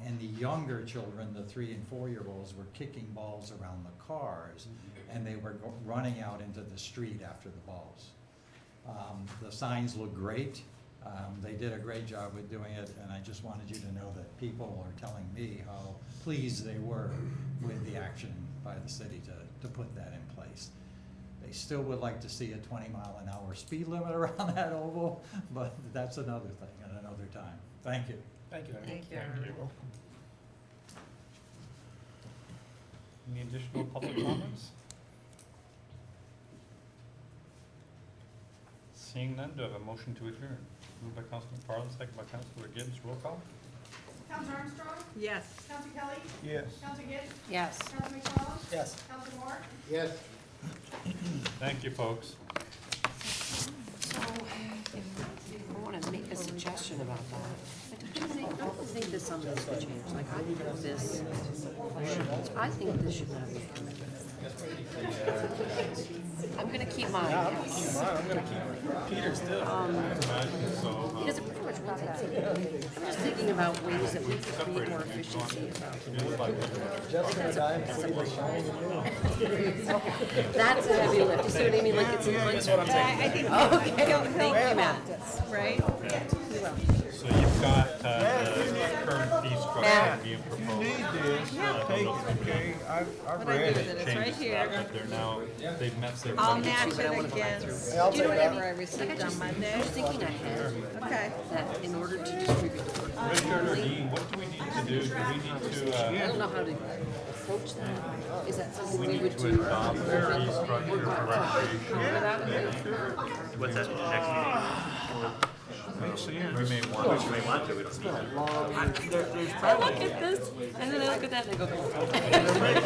[SPEAKER 16] And the younger children, the 3 and 4-year-olds, were kicking balls around the cars, and they were running out into the street after the balls. The signs look great. They did a great job with doing it, and I just wanted you to know that people are telling me how pleased they were with the action by the city to put that in place. They still would like to see a 20-mile-an-hour speed limit around that oval, but that's another thing at another time. Thank you.
[SPEAKER 3] Thank you.
[SPEAKER 1] Thank you.
[SPEAKER 3] Any additional public comments? Seeing none, do I have a motion to adjourn? Moved by Councilman McFarland, second by Councilor Gibbs. Roll call.
[SPEAKER 4] Counselor Armstrong?
[SPEAKER 2] Yes.
[SPEAKER 4] Counselor Kelly?
[SPEAKER 5] Yes.
[SPEAKER 4] Counselor Gibbs?
[SPEAKER 1] Yes.
[SPEAKER 4] Counselor McFarland?
[SPEAKER 13] Yes.
[SPEAKER 4] Counselor Moore?
[SPEAKER 10] Yes.
[SPEAKER 3] Thank you, folks.
[SPEAKER 1] So, I want to make a suggestion about that. I don't think that some of this could change. Like, I think this should not be a committee. I'm gonna keep mine, yes.
[SPEAKER 5] I'm gonna keep Peter's too.
[SPEAKER 1] Because it pretty much runs that. I'm just thinking about ways that we could create more efficiency about. That's a heavy lift, you see what I mean? Like it's an
[SPEAKER 2] I think
[SPEAKER 1] Okay, thank you, Matt.
[SPEAKER 2] right?
[SPEAKER 3] So you've got the current fee structure being
[SPEAKER 5] You
[SPEAKER 3] proposed.
[SPEAKER 5] need this, take it, okay? I've
[SPEAKER 2] What I do
[SPEAKER 5] read
[SPEAKER 2] with
[SPEAKER 5] it.
[SPEAKER 2] it, it's right
[SPEAKER 3] Changes
[SPEAKER 2] here.
[SPEAKER 3] that, but they're now, they've met their.
[SPEAKER 2] I'll
[SPEAKER 3] budget.
[SPEAKER 2] match
[SPEAKER 1] but I
[SPEAKER 2] it
[SPEAKER 1] wanna go back
[SPEAKER 2] against,
[SPEAKER 1] through. Do you know what I
[SPEAKER 2] whatever
[SPEAKER 1] mean?
[SPEAKER 2] I received on Monday.
[SPEAKER 1] Just thinking ahead,
[SPEAKER 2] Okay.
[SPEAKER 1] that in order to distribute the work.
[SPEAKER 3] Richard or Dean, what do we need to do? Do we need to,
[SPEAKER 1] I don't know how to approach that. Is that something
[SPEAKER 3] we
[SPEAKER 1] we
[SPEAKER 3] need
[SPEAKER 1] would
[SPEAKER 3] to
[SPEAKER 1] do?
[SPEAKER 3] adopt the fee structure for recreation?
[SPEAKER 9] What's that, next meeting?
[SPEAKER 3] We may want to.
[SPEAKER 9] We want to, we don't need to.
[SPEAKER 5] There's
[SPEAKER 1] I
[SPEAKER 5] probably,
[SPEAKER 1] look at this, and then I look at that, and I go,
[SPEAKER 5] there may be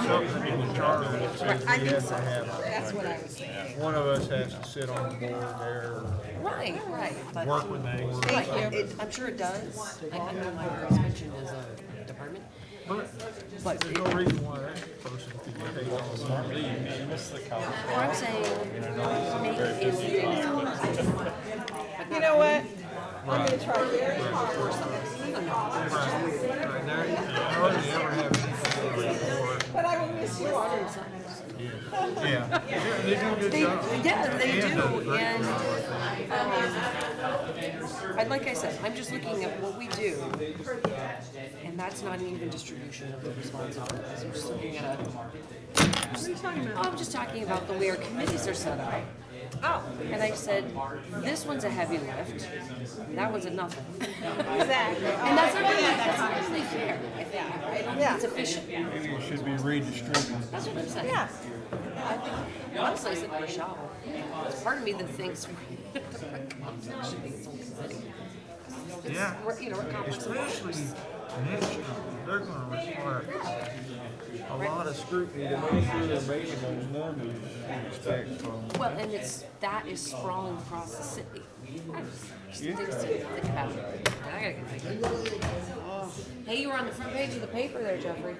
[SPEAKER 5] something in the charter that says
[SPEAKER 2] I
[SPEAKER 5] we
[SPEAKER 2] think
[SPEAKER 5] have
[SPEAKER 2] so.
[SPEAKER 5] to have,
[SPEAKER 2] That's what I was thinking.
[SPEAKER 5] one of us has to sit on the board there,
[SPEAKER 1] right, right. But
[SPEAKER 5] work with the board.
[SPEAKER 1] right, I'm sure it does. I know my is mentioned as a department, but
[SPEAKER 5] There's no reason why that person could take on the
[SPEAKER 3] You missed the council.
[SPEAKER 1] what I'm saying, make it
[SPEAKER 2] You know what? I'm gonna try very hard.
[SPEAKER 5] Right now, you hardly ever have anything on the board.
[SPEAKER 2] But I will miss you all.
[SPEAKER 5] Yeah, they do a good job.
[SPEAKER 1] Yeah, they
[SPEAKER 5] And
[SPEAKER 1] do,
[SPEAKER 5] the
[SPEAKER 1] and, like I said, I'm just looking at what we do, and that's not an even distribution of the responsibilities, I'm just looking at I'm just talking about the way our committees are set up. Oh, and I said, this one's a heavy lift, that one's a nothing.
[SPEAKER 2] Exactly.
[SPEAKER 1] And that's not really fair, I think, I don't think it's efficient,
[SPEAKER 5] Maybe it should be redistributed.
[SPEAKER 1] that's what I'm saying.
[SPEAKER 2] Yeah.
[SPEAKER 1] I think, honestly, I said Rochelle, there's part of me that thinks it should be its own committee.
[SPEAKER 5] Yeah.
[SPEAKER 1] We're, you know, we're complex.
[SPEAKER 5] Especially next year, they're gonna require a lot of scrutiny to make sure they're making those numbers you expect from.
[SPEAKER 1] Well, and that is sprawling across the city. Just things to think about. And I gotta get thinking. Hey, you were on the front page of the paper there, Jeffrey.